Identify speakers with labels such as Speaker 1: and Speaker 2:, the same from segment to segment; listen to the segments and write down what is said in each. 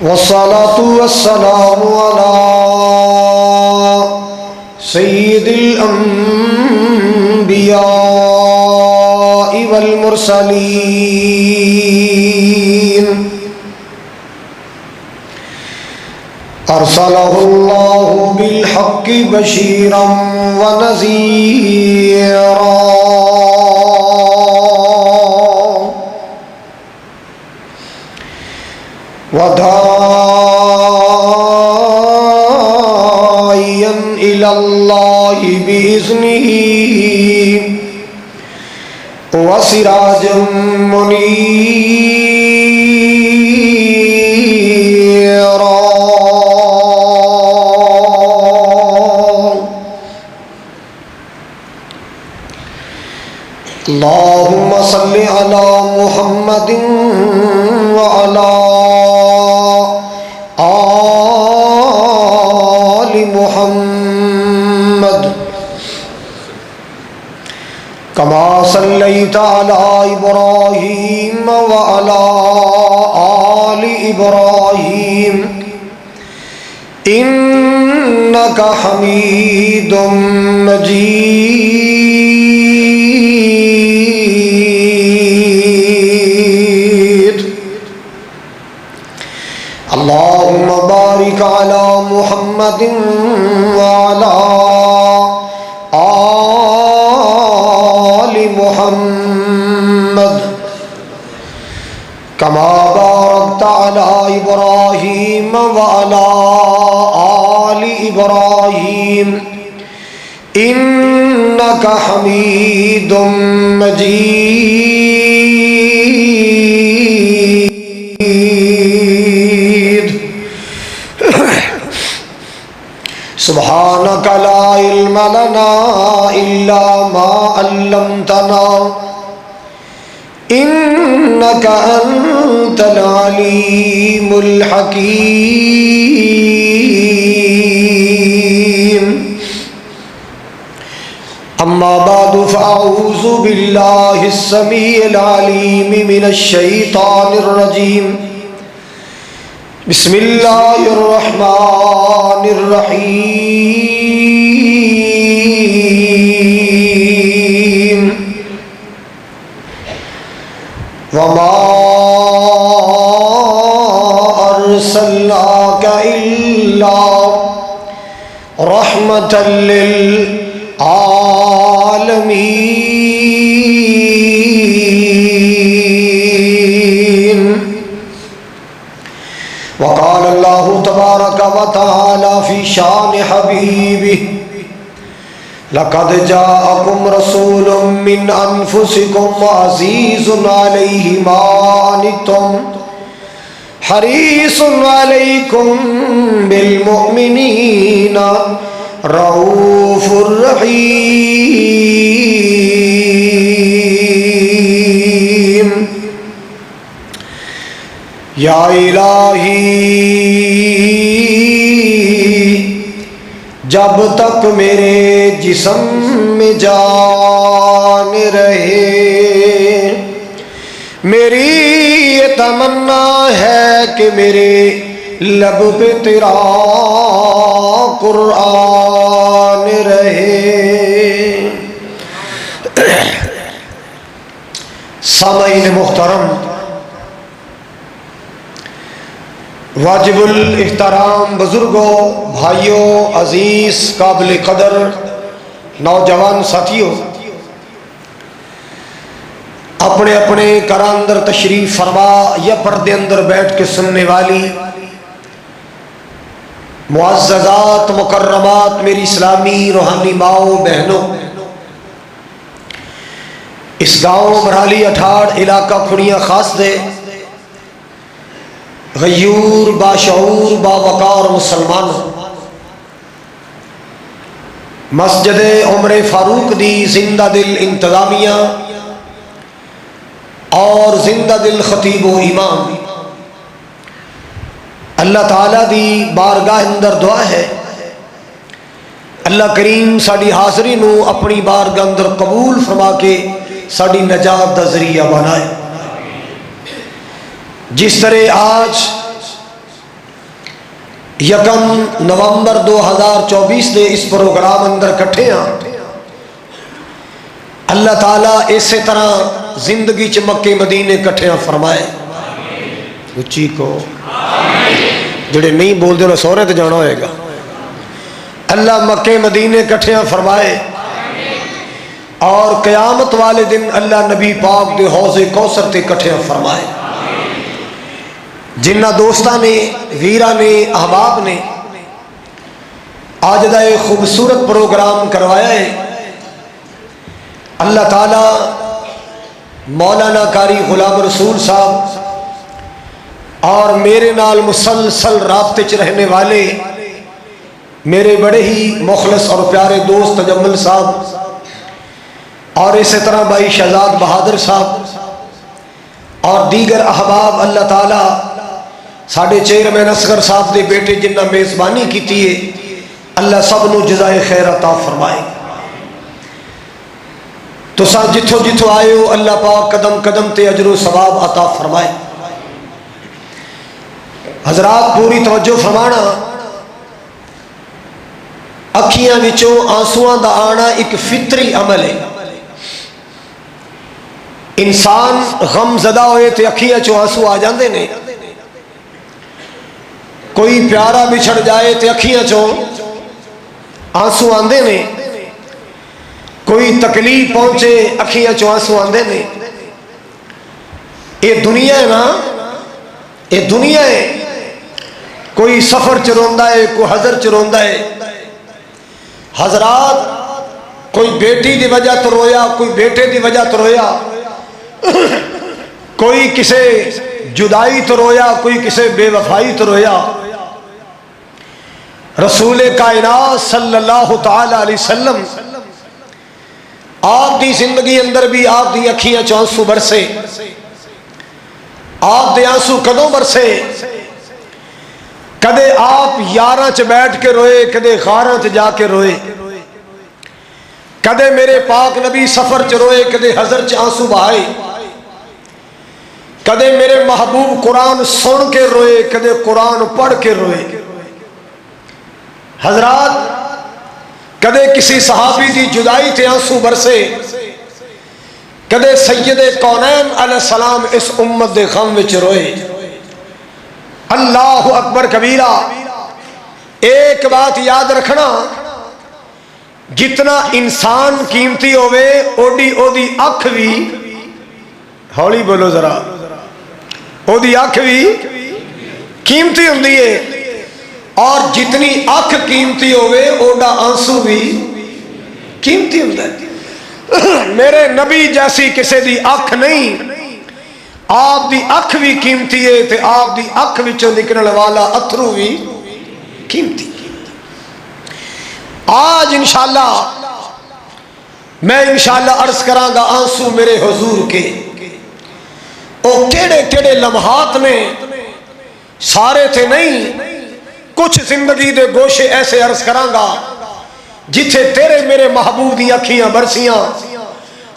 Speaker 1: والصلاة والسلام على سيد الأنبياء والمرسلين أرسله الله بالحق بشيرا ونذيرا وداعيا إلى الله بإذنه وسراجا منيرا اللهم صل على محمد وعلى آل محمد كما صليت على إبراهيم وعلى آل إبراهيم إنك حميد مجيد اللهم بارك على محمد وعلى آل محمد كما باركت على إبراهيم وعلى آل إبراهيم إنك حميد مجيد سبحانك لا علم لنا إلا ما علمتنا إنك أنت العليم الحكيم أما بعد فأعوذ بالله السميع العليم من الشيطان الرجيم بسم الله الرحمن الرحيم وما أرسلناك إلا رحمة للعالمين وقال الله تبارك وتعالى في شان حبيبه لقد جاءكم رسول من أنفسكم عزيز عليه ما عنتم حريص عليكم بالمؤمنين رؤوف رحيم یا الہی جب تک میرے جسم میں جان رہے میری یہ تمنا ہے کہ میرے لب پہ تیرا قرآن رہے۔ سامعین محترم، واجب الاحترام بزرگوں، بھائیوں، عزیز، قابل قدر نوجوان ساتھیوں، اپنے اپنے گھر اندر تشریف فرما یا پردے اندر بیٹھ کے سننے والی معززات مکرمات میری اسلامی روحانی ماؤں بہنوں، اس گاؤں مرالی اٹھاڑ علاقہ کھڑیاں خاص دے غیور باشعور باوقار مسلمان مسجد عمر فاروق دی زندہ دل انتظامیہ اور زندہ دل خطیب و امام، اللہ تعالیٰ دی بارگاہ اندر دعا ہے اللہ کریم ساڑی حاضری نو اپنی بارگاہ اندر قبول فرما کے ساڑی نجات دا ذریعہ بنائے۔ جس طرح آج یکم نومبر 2024 دے اس پروگرام اندر کٹھے ہاں. اللہ تعالیٰ اسی طرح زندگی چ مکے مدینے کٹھے فرمائے. اچھی کو جڑے نہیں بول دے سوہرے تے جانا ہوئے گا. اللہ مکے مدینے کٹھے فرمائے اور قیامت والے دن اللہ نبی پاک دے حوض کوثر تے کٹھے فرمائے. جنہ دوستاں نے ویرا نے احباب نے آج دا ایک خوبصورت پروگرام کروایا ہے. اللہ تعالیٰ مولانا قاری غلام رسول صاحب اور میرے نال مسلسل رابطے چ رہنے والے میرے بڑے ہی مخلص اور پیارے دوست تجمل صاحب اور اسی طرح بھائی شہزاد بہادر صاحب اور دیگر احباب اللہ تعالیٰ ساڑھے چیئرمین اصغر صاحب دے بیٹے جنہ میزبانی کی ہے. اللہ سب نو جزائے خیر عطا فرمائے. تو سا جتھو جتھو آئے ہو اللہ پاک قدم قدم تے اجر و ثواب عطا فرمائے. حضرات پوری توجہ فرمانا. اکھیاں وچوں آنسواں دا آنا ایک فطری عمل ہے. انسان غم زدہ ہوئے تے اکھیاں چوں آنسو آ جاندے نے. کوئی پیارا بچھڑ جائے تے اکھیاں چوں آنسو آندے نے. کوئی تکلیف پہنچے اکھیاں چوں آنسو آندے نے. یہ دنیا ہے نا, یہ دنیا ہے. کوئی سفر چ روندا ہے, کوئی حضر چ روندا ہے. حضرات کوئی بیٹی دی وجہ تو رویا, کوئی بیٹے دی وجہ تو رویا, کوئی کسے جدائی تو رویا, کوئی کسے بے وفائی تو رویا. رسول کائنات صلی اللہ تعالی علیہ وسلم آپ دی زندگی اندر بھی آپ دی اکھیاں چ آنسو برسے. آپ دے آنسو کدوں برسے؟ کدے آپ یاراں چ بیٹھ کے روئے, کدے غاراں چ جا کے روئے. کدے میرے پاک نبی سفر چ روئے, کدے حضر چ آنسو بہائے. کدے میرے محبوب قرآن سن کے روئے, کدے قرآن پڑھ کے روئے. حضرات کدے کسی صحابی دی جدائی تے آنسو برسے, کدے سید کونین علیہ السلام اس امت دے غم وچ روئے. اللہ اکبر کبیرہ. ایک بات یاد رکھنا, جتنا انسان قیمتی ہوئے اوڈی اوڈی اکھ بھی, ہولی بولو ذرا, اوڈی اکھ بھی قیمتی ہوندی ہے. اور جتنی اکھ قیمتی ہوئے اوڈا آنسو بھی قیمتی ہوتا ہے. میرے نبی جیسی کسی دی اکھ نہیں, آپ دی اکھ بھی قیمتی ہے تے آپ دی اکھ وچوں نکلنے والا اتھرو بھی قیمتی. آج انشاءاللہ میں انشاءاللہ عرض کراں گا آنسو میرے حضور کے او کیڑے کیڑے لمحات نے. سارے تھے نہیں, کچھ زندگی دے گوشے ایسے عرض کراں گا جتھے تیرے میرے محبوب دی اکھیاں برسیاں,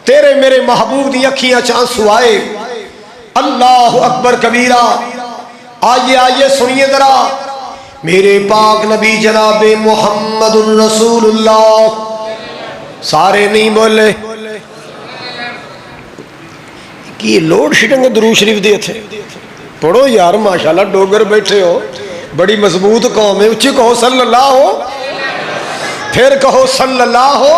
Speaker 1: تیرے میرے محبوب دی اکھیاں چ آنسو آئے. اللہ اکبر کبیرہ. آئیے آئیے سنیے ذرا, میرے پاک نبی جناب محمد الرسول اللہ. سارے نہیں بولے کہ لوڈ شیڈنگ درود شریف دے تھے. پڑھو یار, ماشاءاللہ ڈوگر بیٹھے ہو, بڑی مضبوط قوم ہے. اچھی کہو صلی اللہ ہو, پھر کہو صلی اللہ ہو.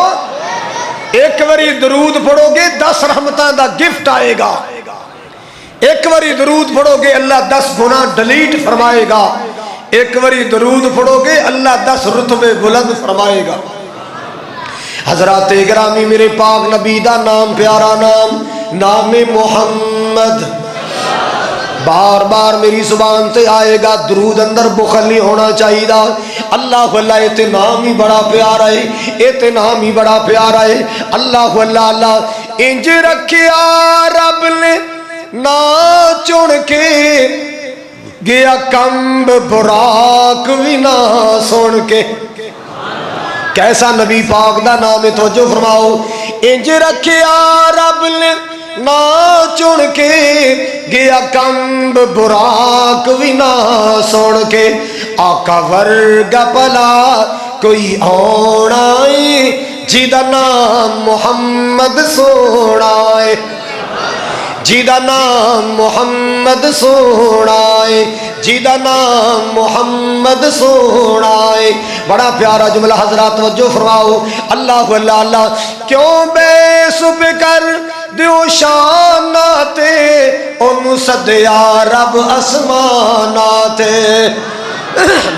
Speaker 1: ایک واری درود پڑھو گے 10 رحمتاں دا گفٹ آئے گا. ایک واری درود پڑھو گے اللہ 10 گناہ ڈیلیٹ فرمائے گا. ایک واری درود پڑھو گے اللہ 10 رتبے بلند فرمائے گا. حضرات گرامی, میرے پاک نبی دا نام پیارا نام, نام محمد بار بار میری زبان تے آئے گا. درود اندر بخل نہیں ہونا چاہیے. اللہ اللہ, یہ تے نام ہی بڑا پیارا ہے, یہ تے نام ہی بڑا پیارا ہے. اللہ اللہ اللہ. انج رکھیا رب نے نا چن کے, گیا کمب براق بھی نہ سن کے. کیسا نبی پاک دا نام ہے, توجہ فرماؤ. انج رکھیا رب نے نہ چن کے گیا کمب براق بھی نہ سن کے آقا ورگا پلا کوئی آنا ہے جیدہ نام محمد سونا ہے جیدہ نام محمد سونا ہے جیدہ نام محمد سونا ہے بڑا پیارا جملہ حضرات توجہ فرماؤ اللہ اللہ اللہ کیوں بے سب کر دیو شاناتے ان صدیا رب اسماناتے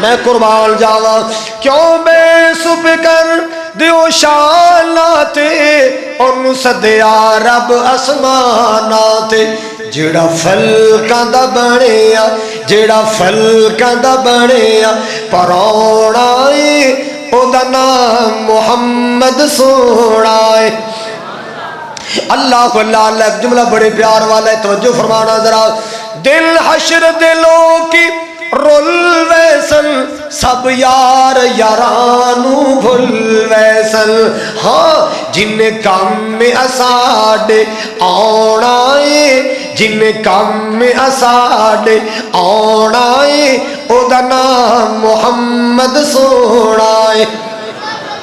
Speaker 1: میں قربان جاواں کیوں بے سب کر دیو شاناتے ان صدیا رب اسماناتے جیڑا فلکاں دا بنیا جیڑا فلکاں دا بنیا پرانا ہے او دا نام محمد سونا ہے اللہ کو اللہ اللہ جملہ بڑے پیار والا ہے توجہ فرمانا ذرا دل حشر دلوں کی رول ویسن سب یار یارانو بھول ویسن ہاں جن کام میں اساڑے آنا ہے جن کام میں اساڑے آنا ہے او دا نام محمد سونا ہے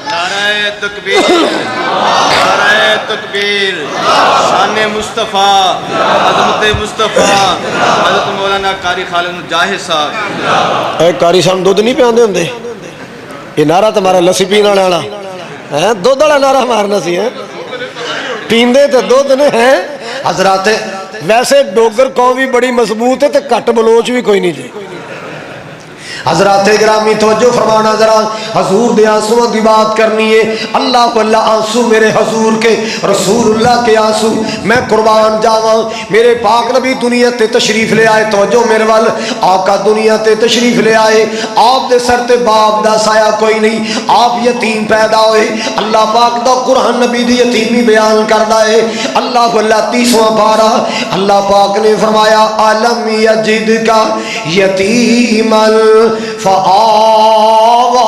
Speaker 2: نعرہ تکبیر نعرہ تکبیر شان مصطفیٰ عظمت مصطفیٰ حضرت مولانا قاری خالد مجاہد صاحب
Speaker 1: اے قاری صاحب دودھ نہیں پیاندے ہوندے یہ نعرہ تمہارا لسی پینا والا ہے دودھ والا نعرہ مارنا سی ہے پیندے تے دودھ نے ہیں حضرات ویسے ڈوگر قوم بھی بڑی مضبوط ہے تے کٹ بلوچ بھی کوئی نہیں جی حضرات گرامی توجہ فرمانا ذرا حضور دے آنسوں دی بات کرنی ہے اللہ کو اللہ آنسو میرے حضور کے رسول اللہ کے آنسو میں قربان جاواں میرے پاک نبی دنیا تے تشریف لے آئے توجہ میرے وال آقا دنیا تے تشریف لے آئے آپ دے سر تے باپ دا سایہ کوئی نہیں آپ یتیم پیدا ہوئے اللہ پاک دا قرآن نبی دی یتیمی بیان کردا ہے اللہ کو اللہ 30واں پارہ اللہ پاک نے فرمایا عالم یجد کا یتیم فآوا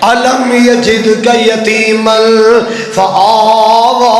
Speaker 1: علم یجدک یتیما فآوا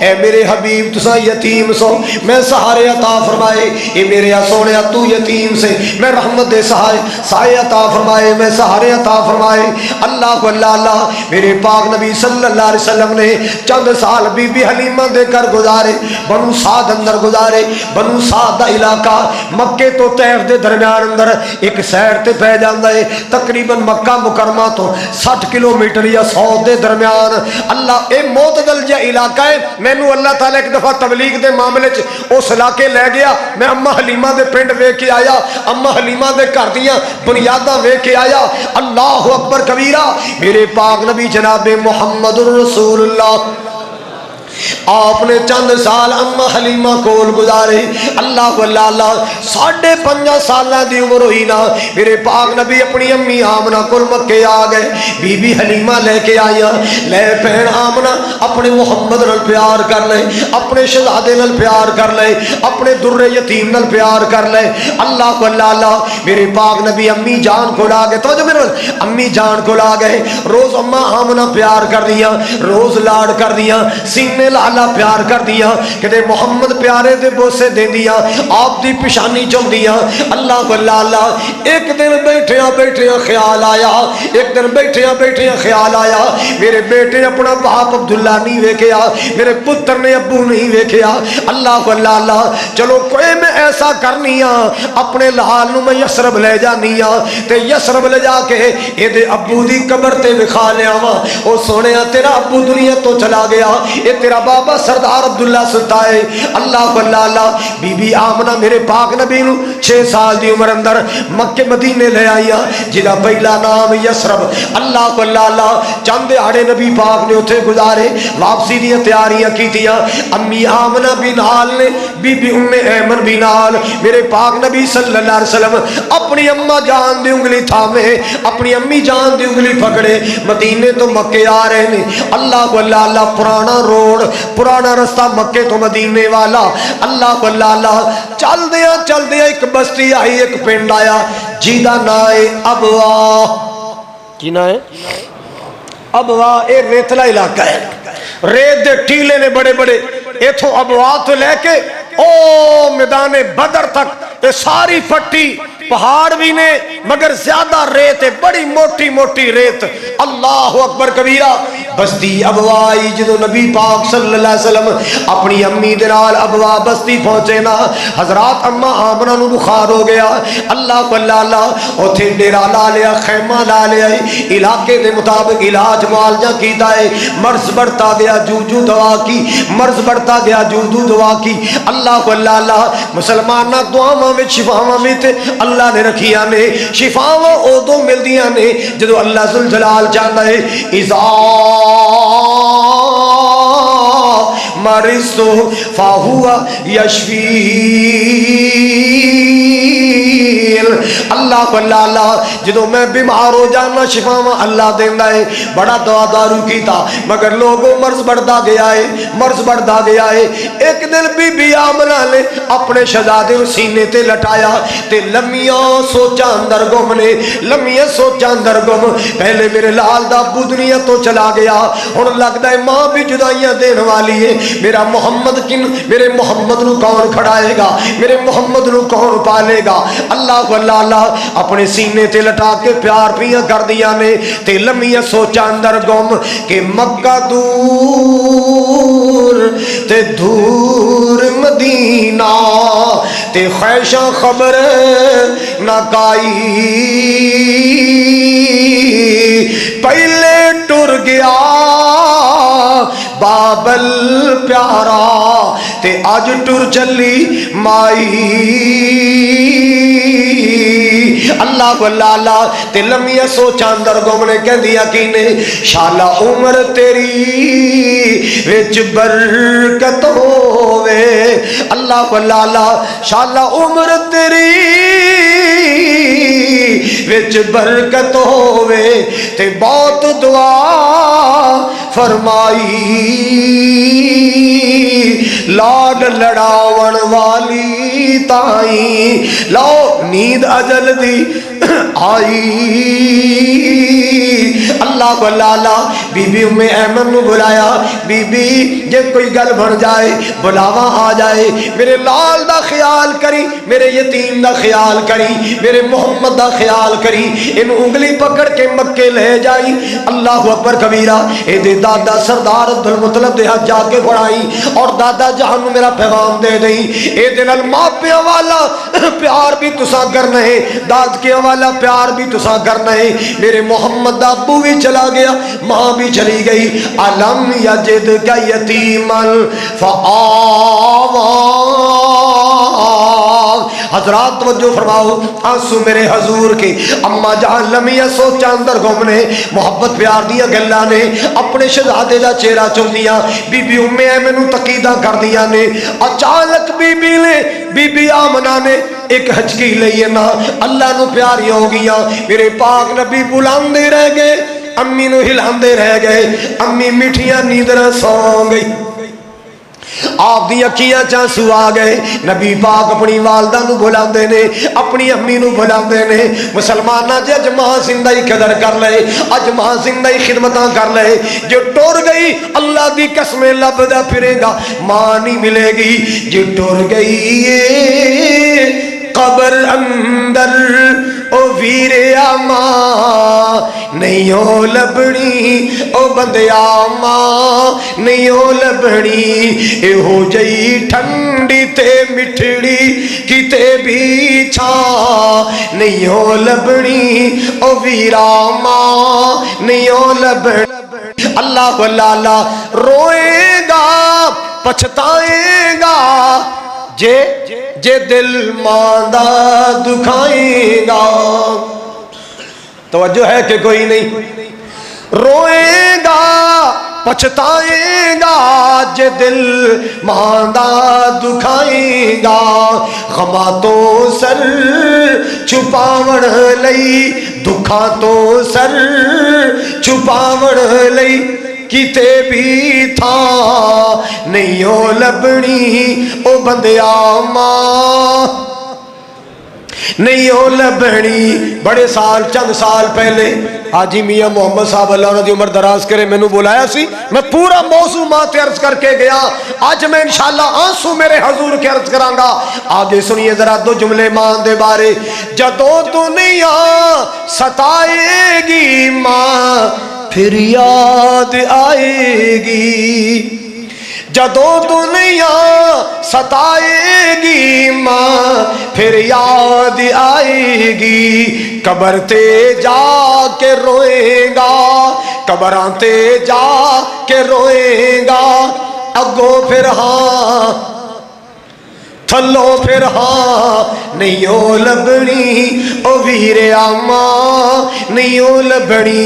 Speaker 1: اے میرے حبیب تسا یتیم سو میں سہارے عطا فرمائے اے میرے سونے تو یتیم سے میں رحمت دے سائے عطا فرمائے میں سہارے عطا فرمائے اللہ کو اللہ اللہ میرے پاک نبی صلی اللہ علیہ وسلم نے چند سال بی بی حلیمہ دے کر گزارے بنو سعد اندر گزارے بنو سعد دا علاقہ مکے تو طیف دے درمیان اندر ایک سیر تے پہ جاندہ ہے تقریباً مکہ مکرمہ تو 60 کلومیٹر یا 100 دے درمیان اللہ اے معتدل جا علاقہ ہے مینو اللہ تعالیٰ ایک دفعہ تبلیغ دے معاملے اس علاقے لے گیا میں اما حلیمہ دے پنڈ وے کے آیا اما حلیمہ دے گھر دیاں بنیاداں وے کے آیا اللہ اکبر کبیرہ میرے پاک نبی جناب محمد رسول اللہ آپ نے چند سال اما حلیمہ کول گزارے اللہ کو اللہ اللہ 5.5 سالہ دی عمر ہوئی نا میرے پاک نبی اپنی امی آمنہ کل مکے آ گئے بی بی حلیمہ لے کے آیا لے پہن آمنہ اپنے محمد نل پیار کر لے اپنے شہزادے نل پیار کر لے اپنے در یتیم نل پیار کر لے اللہ کو اللہ اللہ میرے پاک نبی امی جان کو لا گئے توجہ میرے امی جان کو لا گئے روز اما آمنہ پیار کر دیا روز لاڑ کر دیا سینے لالا پیار کر دیا کہ محمد پیارے دے بوسے دے دیا آپ دی پشانی چم دیا اللہ کو اللہ اللہ ایک دن بیٹھیاں خیال آیا ایک دن بیٹھیاں خیال آیا میرے بیٹے اپنا باپ عبداللہ نہیں ویکھیا میرے پتر نے ابو نہیں ویکھیا اللہ کو اللہ اللہ چلو کوئی میں ایسا کرنی اپنے لحال نو میں یسرب لے جانی تے یسرب لے جا کے اے دے ابو دی قبر تے وکھا لیا او سونے تیرا ابو دنیا تو چلا گیا اے تیرا بابا سردار عبداللہ ستائے اللہ کو اللہ اللہ بی بی آمنہ میرے پاک نبی نو 6 سال دی عمر اندر مکہ مدینے لے آئیا جدا پہلا نام یسرب اللہ کو اللہ اللہ چند آڑے نبی پاک نے اتھے گزارے واپسی دیا تیاریاں کی دیا امی آمنہ بھی نال نے بی بی ام ایمن بھی نال میرے پاک نبی صلی اللہ علیہ وسلم اپنی اماں جان دی انگلی تھامے اپنی امی جان دی انگلی پکڑے مدینے تو مکے آ رہے نے اللہ کو اللہ اللہ پرانا روڈ پرانا رستہ مکے تو مدینے والا اللہ کو اللہ اللہ چل دیا ایک بستی آئی ایک پنڈ آیا جیدہ نائے ابوا کی نہ ہے ابوا اے ریتلا علاقہ ہے ریت دے ٹیلے نے بڑے بڑے ایتھوں ابوا تو لے کے او میدان بدر تک یہ ساری پٹی پہاڑ بھی نے مگر زیادہ ریت ہے بڑی موٹی موٹی ریت اللہ اکبر کبیرہ بستی ابوائی جدو نبی پاک صلی اللہ علیہ وسلم اپنی امی دنال ابوا بستی پہنچے نا حضرات اما آمنہ نو بخار ہو گیا اللہ کو اللہ اوتھے ڈیرا لا لیا خیمہ لا لیا علاقے دے مطابق علاج معالجہ کیتا ہے مرض بڑھتا گیا جو دعا کی مرض بڑھتا گیا جو دعا کی اللہ کو اللہ مسلمانہ دعاواں وچ شفاواں وچ اللہ نے رکھیاں نے شفاواں اودوں ملدیاں نے جدو اللہ ذوالجلال چاہتا ہے اذا مرضت فہو یشفی اللہ کو اللہ جدو میں بیمار ہو جانا شفاواں اللہ دیندا ہے بڑا دعا دارو کیتا مگر لوگوں مرض بڑھتا گیا ہے مرض بڑھتا گیا ہے ایک دن بی بی آمنہ نے اپنے شہزادے سینے تے لٹایا تے لمیاں سوچا اندر گم نے لمیاں سوچا اندر گم پہلے میرے لال دا ابو دنیا تو چلا گیا ہن لگدا ہے ماں بھی جدائیاں دین والی ہے میرا محمد کن میرے محمد نو کون کھڑائے گا میرے محمد نو کون پالے گا اللہ کو اللہ اپنے سینے تے لٹا کے پیار پیاں کر دیا نے تے لمیاں سوچا اندر گم کہ مکہ دور تے دور مدینہ تے خیشہ خبر نہ کائی پہلے ٹر گیا بابل پیارا تے آج ٹر چلی مائی اللہ کو اللہ تے لمیاں سوچا اندر گمنے کہہ دیا کینے شالا عمر تیری وچ برکت ہووے اللہ کو اللہ شالا عمر تیری وچ برکت ہووے تے بہت دعا فرمائی لاڈ لڑاون والی تائیں لو نیند اجل دی آئی اللہ کو اللہ بی بی ام ایمن نو بلایا بی بی جے کوئی گل بن جائے بلاوا آ جائے میرے لال دا خیال کری میرے یتیم دا خیال کری میرے محمد دا خیال کری ان انگلی پکڑ کے مکے لے جائی اللہ اکبر کبیرہ اے دے دادا سردار عبدالمطلب دے ہاتھ جا کے پڑھائی اور دادا جہاں میرا پیغام دے دیں اے دن الماپیاں والا پیار بھی تسا کرنا ہے داد کے والا پیار بھی تسا کرنا ہے میرے محمد دا ابو بھی چلا گیا ماں بھی چلی گئی علم یجد کا یتیمن فآوا حضرات توجہ فرماؤ آنسو میرے حضور کے اما جہاں لمیاں سوچا اندر گھومنے محبت پیار دیا گلہ نے اپنے شہزادے دا چہرہ چل دیا بی بی ام ایمن تقیدہ کر دیا نے اچانک بی بی نے بی بی آمنہ نے ایک ہچکی لئیے نا اللہ نو پیاری ہو گیا میرے پاک نبی بلاندے رہ گئے امی نو ہلاندے رہ گئے امی میٹھیاں نیندر سو گئی آپ دی اکھیاں چانسو آ گئے نبی پاک اپنی والدہ نو بلاندے نے اپنی امی نو بلاندے نے مسلمانہ جے اج ماں زندہی قدر کر لے اج ماں زندہی خدمتاں کر لے جو ٹور گئی اللہ دی قسمیں لبدا پھرے گا ماں نہیں ملے گی جو ٹور گئی قبر اندر او ویریا ماں نہیں ہو لبنی او بندیا ماں نہیں ہو لبنی اے ہو جئی ٹھنڈی تے مٹھڑی کتے بھی چھا نہیں ہو لبنی او ویرا ماں نہیں ہو لبنی اللہ کو اللہ روئے گا پچھتائے گا جے دل ماندہ دکھائیں گا توجہ ہے کہ کوئی نہیں روئے گا پچھتائیں گا جے دل ماندہ دکھائیں گا غمہ تو سر چھپاوڑ لئی دکھا تو سر چھپاوڑ لئی کتے بھی تھا نہیں ہو لبنی او بندیا ماں نہیں ہو لبنی. بڑے سال چند سال پہلے حاجی میاں محمد صاحب اللہ انہاں دی عمر دراز کرے مینوں بلایا سی, میں پورا موضوع ماتے عرض کر کے گیا. آج میں انشاءاللہ آنسو میرے حضور کے عرض کراں گا. آگے سنیے ذرا دو جملے ماں دے بارے. جدوں دنیا ستائے گی ماں پھر یاد آئے گی. جدوں دنیا ستائے گی ماں پھر یاد آئے گی. قبر تے جا کے روئے گا, قبراں تے جا کے روئے گا. اگوں پھر ہاں تھلو پھر ہاں نہیں ہو لبنی او ویر آماں نہیں ہو لبنی.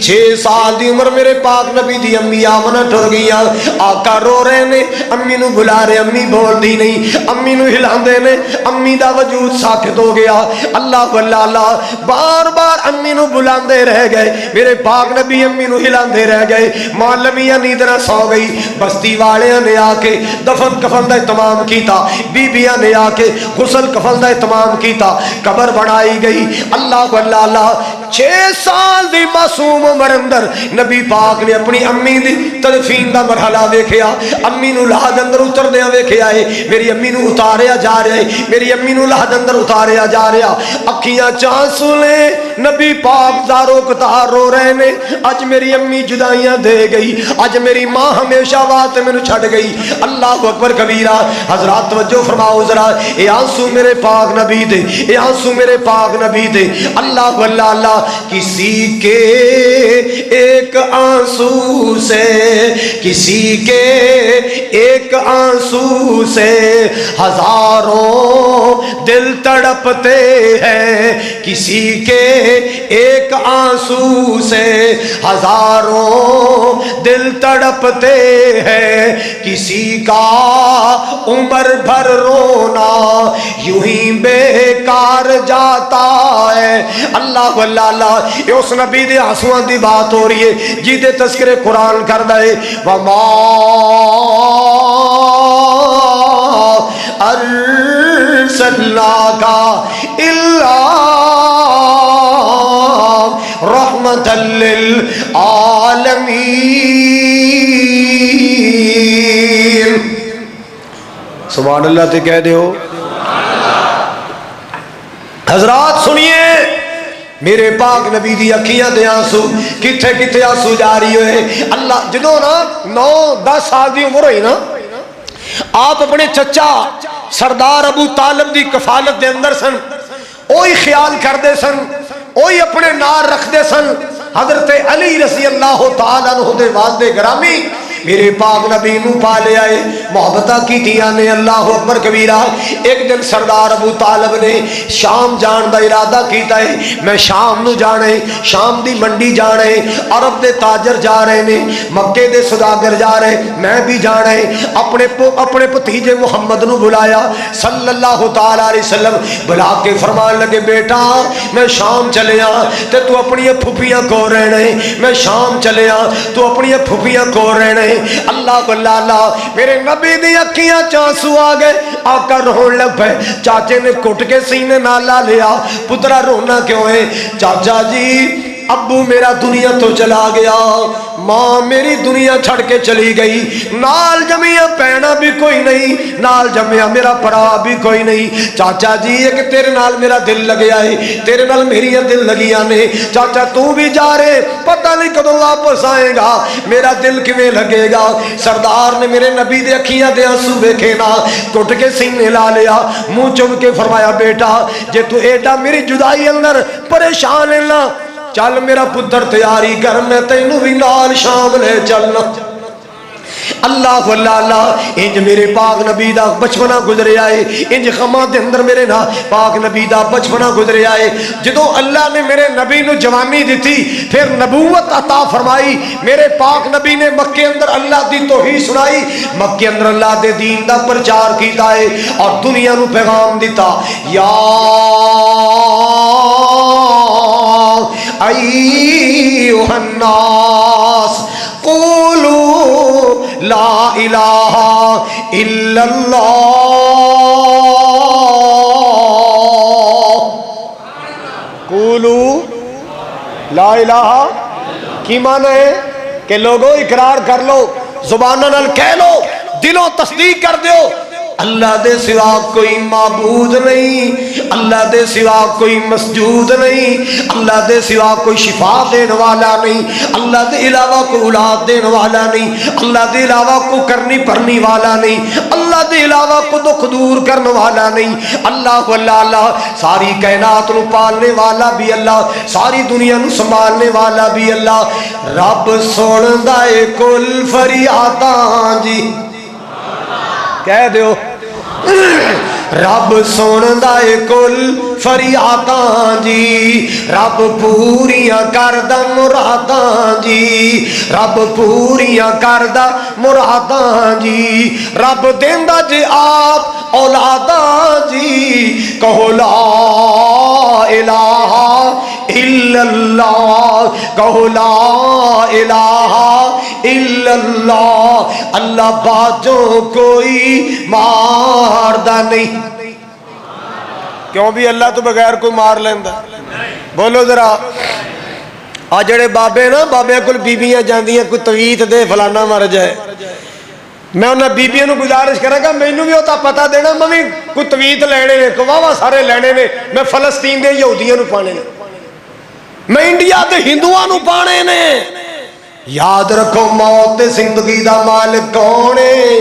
Speaker 1: 6 سال دی عمر میرے پاک نبی دی امی آمنہ ٹر گیا. آقا رو رہے نے, امی نو بلا رہے, امی بول دی نہیں, امی نو ہلان دے نے, امی دا وجود ساکت ہو گیا. اللہ واللہ اللہ بار بار امی نو بلان دے رہ گئے. میرے پاک نبی امی نو ہلان دے رہ گئے. معلمیاں نیدرہ سو گئی. بستی والیاں نے آ کے دفن کفن دا اہتمام کیتا, بیبیاں نے آ کے غسل کفن دا اہتمام کیتا, قبر بنائی گئی. اللہ واللہ اللہ 6 سال دی معصوم عمر اندر نبی پاک نے اپنی امی دی تدفین دا مرحلہ دیکھیا. امی نو لحد اندر اتر دیا ویکھیا ہے, میری امی نو اتاریا جا رہا ہے, میری امی نو لحد اندر اتاریا جا رہا. اکھیاں چانسو لے نبی پاک دارو کتار رو رہے نے. اج میری امی جدائیاں دے گئی, اج میری ماں ہمیشہ واسطے میں نو چھڑ گئی. اللہ اکبر کبیرہ. حضرات توجہ فرماؤ ذرا, اے آنسو میرے پاک نبی دے, اے آنسو میرے پاک نبی دے. اللہ واللہ اللہ کسی کے ایک آنسو سے, کسی کے ایک آنسو سے ہزاروں دل تڑپتے ہیں. کسی کے ایک آنسو سے ہزاروں دل تڑپتے ہیں. کسی کا عمر بھر رونا یوں ہی بیکار جاتا ہے. اللہ واللہ اللہ یہ اس نبی دے آنسوان دی بات ہو رہی ہے جی دے تذکرے قرآن کر دائے. وَمَا أَرْسَلْنَاكَ إِلَّا رَحْمَةً لِلْعَالَمِينَ. سبحان اللہ تے کہہ دے ہو. حضرات سنیے, میرے پاک نبی دی اکھیاں دے آنسو کتھے کتھے آنسو جاری ہوئے. اللہ جدوں نا 9-10 سال دی عمر ہوئی نا, آپ اپنے چچا سردار ابو طالب دی کفالت دے اندر سن, اوہی خیال کر دے سن, اوہی اپنے نار رکھ دے سن. حضرت علی رضی اللہ تعالیٰ عنہ دے والد گرامی میرے پاک نبی نو پا لے آئے, محبتہ کی تیاں نے. اللہ اکبر کبیرہ. ایک دن سردار ابو طالب نے شام جان دا ارادہ کیتا ہے, میں شام نو جانے, شام دی منڈی جانے, عرب دے تاجر جا رہے نے, مکے دے سوداگر جا رہے, میں بھی جانے. اپنے بھتیجے محمد نو بلایا صلی اللہ تعالی علیہ وسلم, بلا کے فرمان لگے بیٹا میں شام چلے ہاں تے تو اپنی پھپھیاں کو رہنے, میں شام چلے ہاں تو اپنی پھپھیاں کو رہنے. اللہ واللہ اللہ میرے نبی دی اکھیاں چانسو آ گئے. آقا رون لگ پے. چاچے نے کٹ کے سینے نالا لیا, پترا رونا کیوں ہے؟ چاچا جی ابو میرا دنیا تو چلا گیا, ماں میری دنیا چھڑ کے چلی گئی, نال جمعیاں پہنا بھی کوئی نہیں, نال جمعیاں میرا پڑا بھی کوئی نہیں. چاچا جی ایک تیرے نال میرا دل لگیا ہے, تیرے نال میری دل لگیاں نے. چاچا تو بھی جا رہے, پتہ نہیں کدوں واپس آئے گا, میرا دل کیویں لگے گا. سردار نے میرے نبی دے اکھیاں دے آنسو ویکھے نا, ٹوٹ کے سینے لا لیا, منہ چوم کے فرمایا بیٹا جے تو ایڈا میری جدائی اندر پریشان ہے نا, چل میرا پتر تیاری کر, میں تینوں بھی نال شام لے چلنا. اللہ واللہ اللہ انج میرے پاک نبی دا بچپنا گزرے آئے, انج خماں دے اندر میرے نا پاک نبی دا بچپنا گزرے آئے. جدوں اللہ نے میرے نبی نو جوانی دیتی, پھر نبوت عطا فرمائی, میرے پاک نبی نے مکے اندر اللہ دی توحید سنائی, مکے اندر اللہ دے دین دا پرچار کیتا ہے اور دنیا نو پیغام دیتا. یا ایھا الناس قولوا لا الہ الا اللہ لا الہ کی معنی ہے کہ لوگوں اقرار کر لو، زبانوں نال کہہ لو، دلوں تصدیق کر دیو اللہ دے سوا کوئی معبود نہیں، اللہ دے سوا کوئی مسجود نہیں، اللہ دے سوا کوئی شفا دین والا نہیں، اللہ دے علاوہ کوئی اولاد دین والا نہیں، اللہ دے علاوہ کوئی کرنی پرنی والا نہیں، اللہ دے علاوہ کوئی دکھ دور کرنے والا نہیں، اللہ اللہ ساری کائنات نو پالنے والا بھی اللہ، ساری دنیا نو سنبھالنے والا بھی اللہ، رب سن دے کل فریاداں جی کہہ دیو رب سندا اے کل فریاداں جی، رب پوریاں کردا مراداں جی، رب پوریاں کردا مراداں جی، رب دیندا جے آپ اولاداں جی، کہو لا الہ الا اللہ، کہو لا الہ الا اللہ، اللہ باجوں کوئی ماردا نہیں، کیوں بھی اللہ تو بغیر کوئی مار لیندا، بولو ذرا آ جڑے بابے نا بابے کول بیبیاں جاندیاں کوئی تویت دے فلانا مر جائے، میں انہاں بیبیاں نو گزارش کراں گا مینوں بھی اوتا پتہ دینا، میں بھی کوئی تویت لینے نے، کوئی واہ سارے لینے نے، میں فلسطین دے یہودیاں نو پانے نے، میں انڈیا دے ہندوؤں نو پانے نے، یاد رکھو موت تے زندگی دا مالک کون ہے؟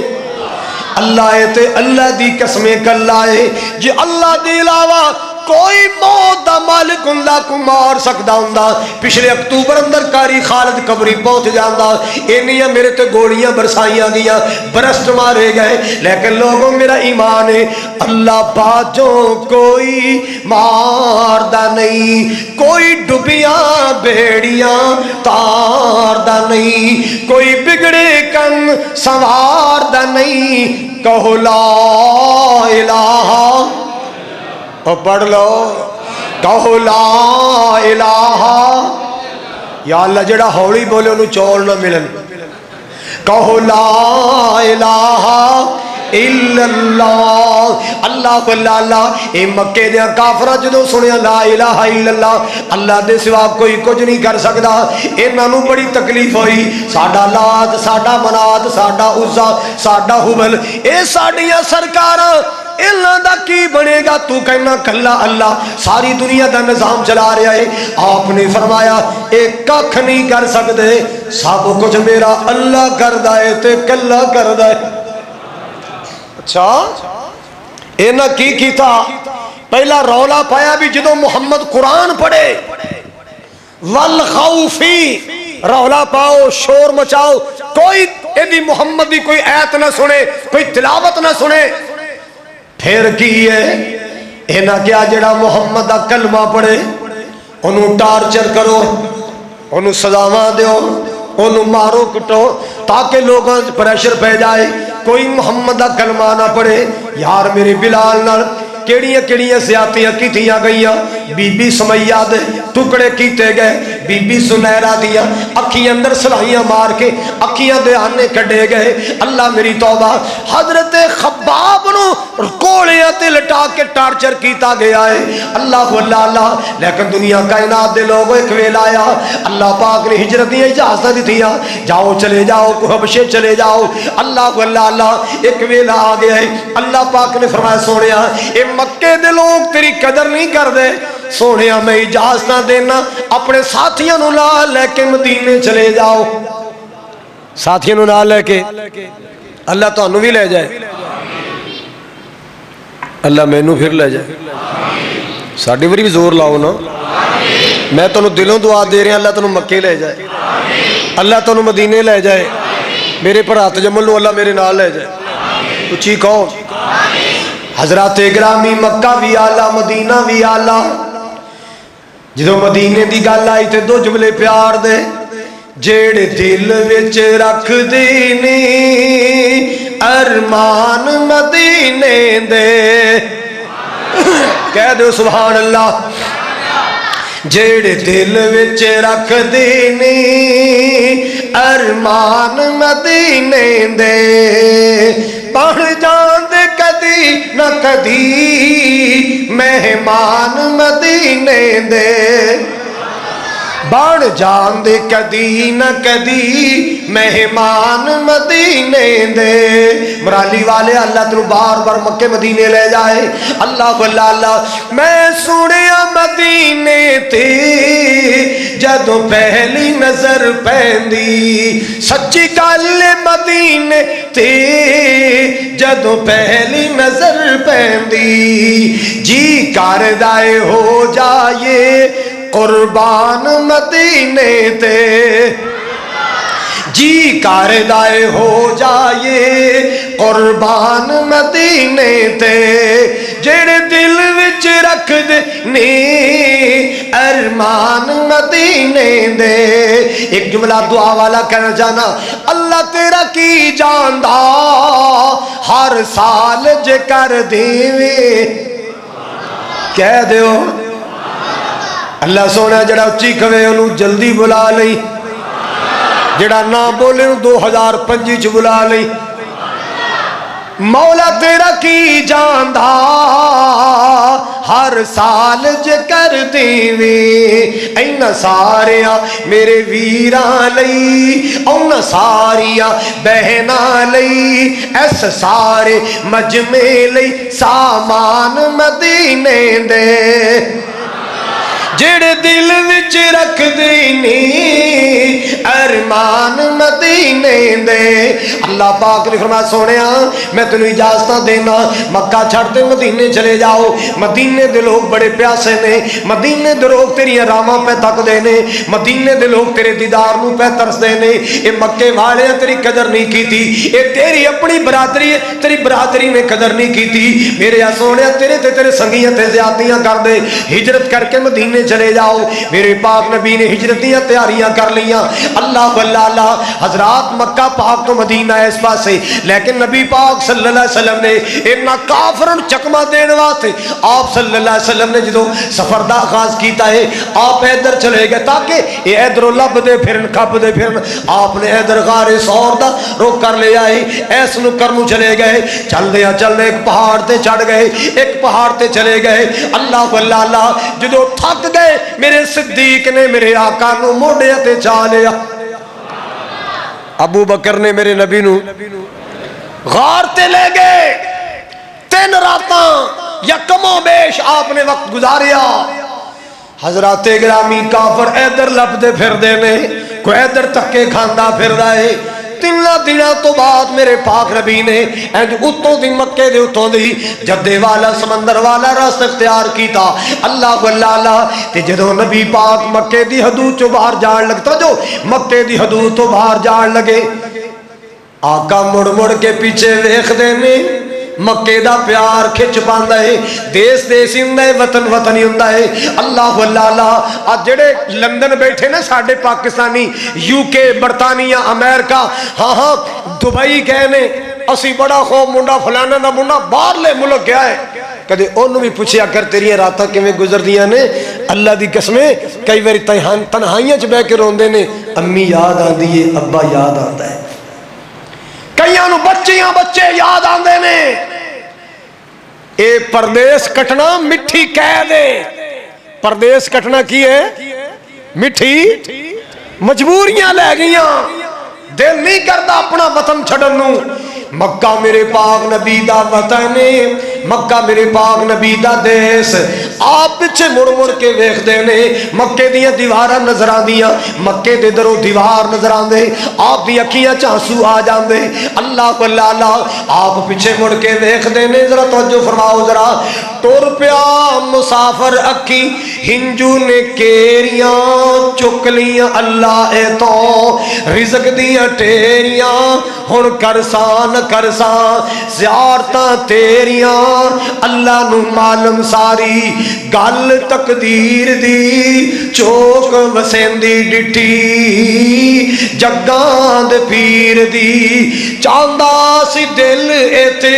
Speaker 1: اللہ ہے تے اللہ دی قسمیں کلا ہے، جی اللہ دی علاوہ کوئی موت دا مالک اللہ کو مار سکدا ہوندا، پچھلے اکتوبر اندر کاری خالد قبری پہنچ جاندا، اینیاں میرے تے گولیاں برسائیاں گیاں، برسٹ مارے گئے، لیکن لوگوں میرا ایمان ہے اللہ باجوں کوئی ماردا نہیں، کوئی ڈبیاں بیڑیاں تاردا نہیں، کوئی بگڑے کن سنواردا نہیں، کہو لا الہ اور پڑھ لو کہو لا الہ، یا اللہ جڑا ہولی بولے انہوں چول نہ ملن، کہو لا الہ الا اللہ، اللہ اللہ، اے مکے دیا کافرہ جدو سنیا لا الہ الا اللہ، اللہ دے سوا کوئی کچھ نہیں کر سکتا، انہاں نو بڑی تکلیف ہوئی، ساڈا لات ساڈا منات ساڈا عزا ساڈا حبل اے ساڈیاں سرکاراں اللہ دا کی بنے گا، تو کہنا کلا اللہ ساری دنیا دا نظام چلا رہا ہے، آپ نے فرمایا ایک ککھ نہیں کر سکتے، سب کچھ میرا اللہ کردہ ہے تے کلا کردہ ہے۔ اچھا اینا کی تھا؟ پہلا رولا پایا بھی جدو محمد قرآن پڑھے والخوفی، رولا پاؤ شور مچاؤ، کوئی ایدی محمد دی کوئی آیت نہ سنے، کوئی تلاوت نہ سنے، پھر کی ہے اینا کیا جڑا محمد دا کلمہ پڑھے انہوں ٹارچر کرو، انہوں سزاواں دیو، انہوں مارو کٹو تاکہ لوگاں پریشر پہ جائے، کوئی محمد دا کلمہ نہ پڑھے۔ یار میرے بلال نال کیڑیاں کیڑیاں زیادتیاں کیتیاں گئیاں، بی بی سمیہ دے ٹکڑے کیتے گئے، بی بی سنیرہ دیا اکھی اندر سلائیاں مار کے اکھیاں دے آنے کڑے گئے، اللہ میری توبہ، حضرت خباب نو کوڑیاں تے لٹا کے ٹارچر کیتا گیا ہے، اللہ اللہ، لیکن دنیا کائنات دے لوگوں ایک ویل آیا، اللہ پاک نے ہجرت دیا اجازت دی تھیا، جاؤ چلے جاؤ حبشے چلے جاؤ، اللہ اللہ، ایک ویل آ گیا ہے، اللہ پاک نے فرمایا سونیا اے مکے دے لوگ تیری قدر نہیں کر دے، سونیا میں اجازت نہ دینا، اپنے ساتھیاں نو لا لے کے مدینے چلے جاؤ، ساتھیاں نو لا لے کے اللہ تو انہوں بھی لے جائے، اللہ میں نو پھر لے جائے، ساڑھے بری بھی زور لاؤ نا، میں تو انہوں دلوں دعا دے رہے ہیں اللہ تو انہوں مکے لے جائے، اللہ تو انہوں مدینے لے جائے، میرے پر ہاتھ جمل لو اللہ میرے نال لے جائے، اچھی کہو حضرات گرامی، مکہ بھی آلہ مدینہ بھی آلہ، جدو مدینے دی گل آئی تے دو جملے پیار دے، جیڑے دل وچ رکھ دینے ارمان مدینے دے، کہہ دو سبحان اللہ، جیڑے دل وچ رکھ دینے ارمان مدینے دے، بڑھ جان دے کدی نہ کدی مہمان مدینے دے، بن جاندے کدی نہ کدی مہمان مدینے دے مرالی والے اللہ تنو بار بار مکے مدینے لے جائے اللہ اللہ اللہ میں سنیا مدینے تے جدوں پہلی نظر پیندی سچی گل مدینے تے جدوں پہلی نظر پیندی جی کردائے ہو جائے قربان مدینے تے جی کردائے ہو جائے قربان مدینے تے جڑے دل وچ رکھ دے نی ارمان مدینے دے ایک جملہ دعا والا کہنا چاہنا اللہ تیرا کی جاندا ہر سال جے کر دیوے کہہ دیو اللہ سونا جڑا اچھی کھوے انہوں جلدی بلا لئی جڑا نہ بولے 2025 چ بلا لئی مولا تیرا کی جاندا ہر سال جے کر دیویں اینا ساریاں میرے ویراں لئی اونا ساریاں بہناں لئی ایس سارے مجمع لئی سامان مدینے دے جڑے دل وچ رکھ دینی ارمان مدینے دے اللہ پاک نے فرمایا سونیا میں تینوں اجازتاں دینا مکہ چھڑتے مدینے چلے جاؤ مدینے دے لوگ بڑے پیاسے نے مدینے دے لوگ تیری راواں پہ تک دے نے مدینے دے لوگ تیرے دیدار نو پہ ترس دے نے اے مکے والے تیری قدر نہیں کیتی اے تیری اپنی برادری ہے تیری برادری نے قدر نہیں کیتی میرے سونیا تیرے تے تیرے سنگیاں تے زیادتیاں کر دے ہجرت کر کے مدینے چلے جاؤ میرے پاک نبی نے ہجرتیاں تیاریاں کر لیاں اللہ اللہ حضرات مکہ پاک تو مدینہ ہے اس پاسے لیکن نبی پاک صلی اللہ علیہ وسلم نے انہا کافرن چکمہ دینے واسطے آپ صلی اللہ علیہ وسلم نے جدو سفر دا آغاز کیتا ہے آپ ادھر چلے گئے تاکہ یہ ادھر لب دے پھرن کھپ دے پھرن آپ نے ادھر غار سور دا روک کر لے آئے ایس نکر نو چلے گئے چل دیا ایک پہاڑ تے چڑھ گئے ایک پہاڑ تے چلے گئے اللہ اللہ جدو تھک گئے میرے صدیق نے میرے آقا نو موڑے تے چالیا ابو بکر نے میرے نبی نو غار تے لے گئے 3 راتاں یا کم و بیش آپ نے وقت گزاریا حضرات گرامی کافر ایدر لپدے پھر دینے کوئی ایدر تکے کھاندہ پھر رہے 3 دنوں تو بعد میرے پاک نبی نے اتوں دی مکے دے اتوں دی جدے والا سمندر والا راست اختیار کیتا اللہ اللہ تے جدوں نبی پاک مکے دی حدود چو باہر جان لگتا جو مکے دی حدود تو باہر جان لگے آقا مڑ مڑ کے پیچھے ویکھ دینے مکے دا پیار کھچ پاندا ہے دیس دیس ہوندا ہے وطن وطن ہی ہوندا ہے اللہ اللہ آج جڑے لندن بیٹھے نا ساڈے پاکستانی یو کے برطانیہ امریکہ ہاں ہاں دبئی گئے نے اسی بڑا خوب منڈا فلانا دا منڈا باہر لے ملک گیا ہے کدے انہوں بھی پوچھیا کر تیری راتاں کیویں گزر دیاں نے اللہ دی قسمیں کئی واری تنہائیاں چ بیٹھ کے روندے نے امی یاد آندی ہے ابا یاد آندا ہے کئیاں نو بچیاں بچے یاد آندے نے اے پردیس کٹنا مٹھی کہہ دے پردیس کٹنا کی ہے مٹھی مجبوریاں لے گئیاں دل نہیں کرتا اپنا وطن چھڑنوں مکہ میرے پاک نبی دا وطن مکہ میرے پاک نبی دا دیس آپ پچھے مڑ مڑ کے ویکھ دینے مکے دیاں دیواراں نظر آندیاں مکے دے درو دیوار نظر آندے آپ دی اکھیاں چانسو آ جاندے اللہ اللہ آپ پچھے مڑ کے ویکھ دینے ذرا توجہ فرماؤ ذرا ٹر پیا مسافر اکھی ہنجو نے کیریاں چکلیاں اللہ اے تو رزق دیاں ٹیریاں ہن کرسان کرسان زیارتاں تیریاں اللہ نو معلوم ساری گل تقدیر دی چوک وسیندی ڈٹھی جگاں دے پیر دی چاندہ سی دل ایتے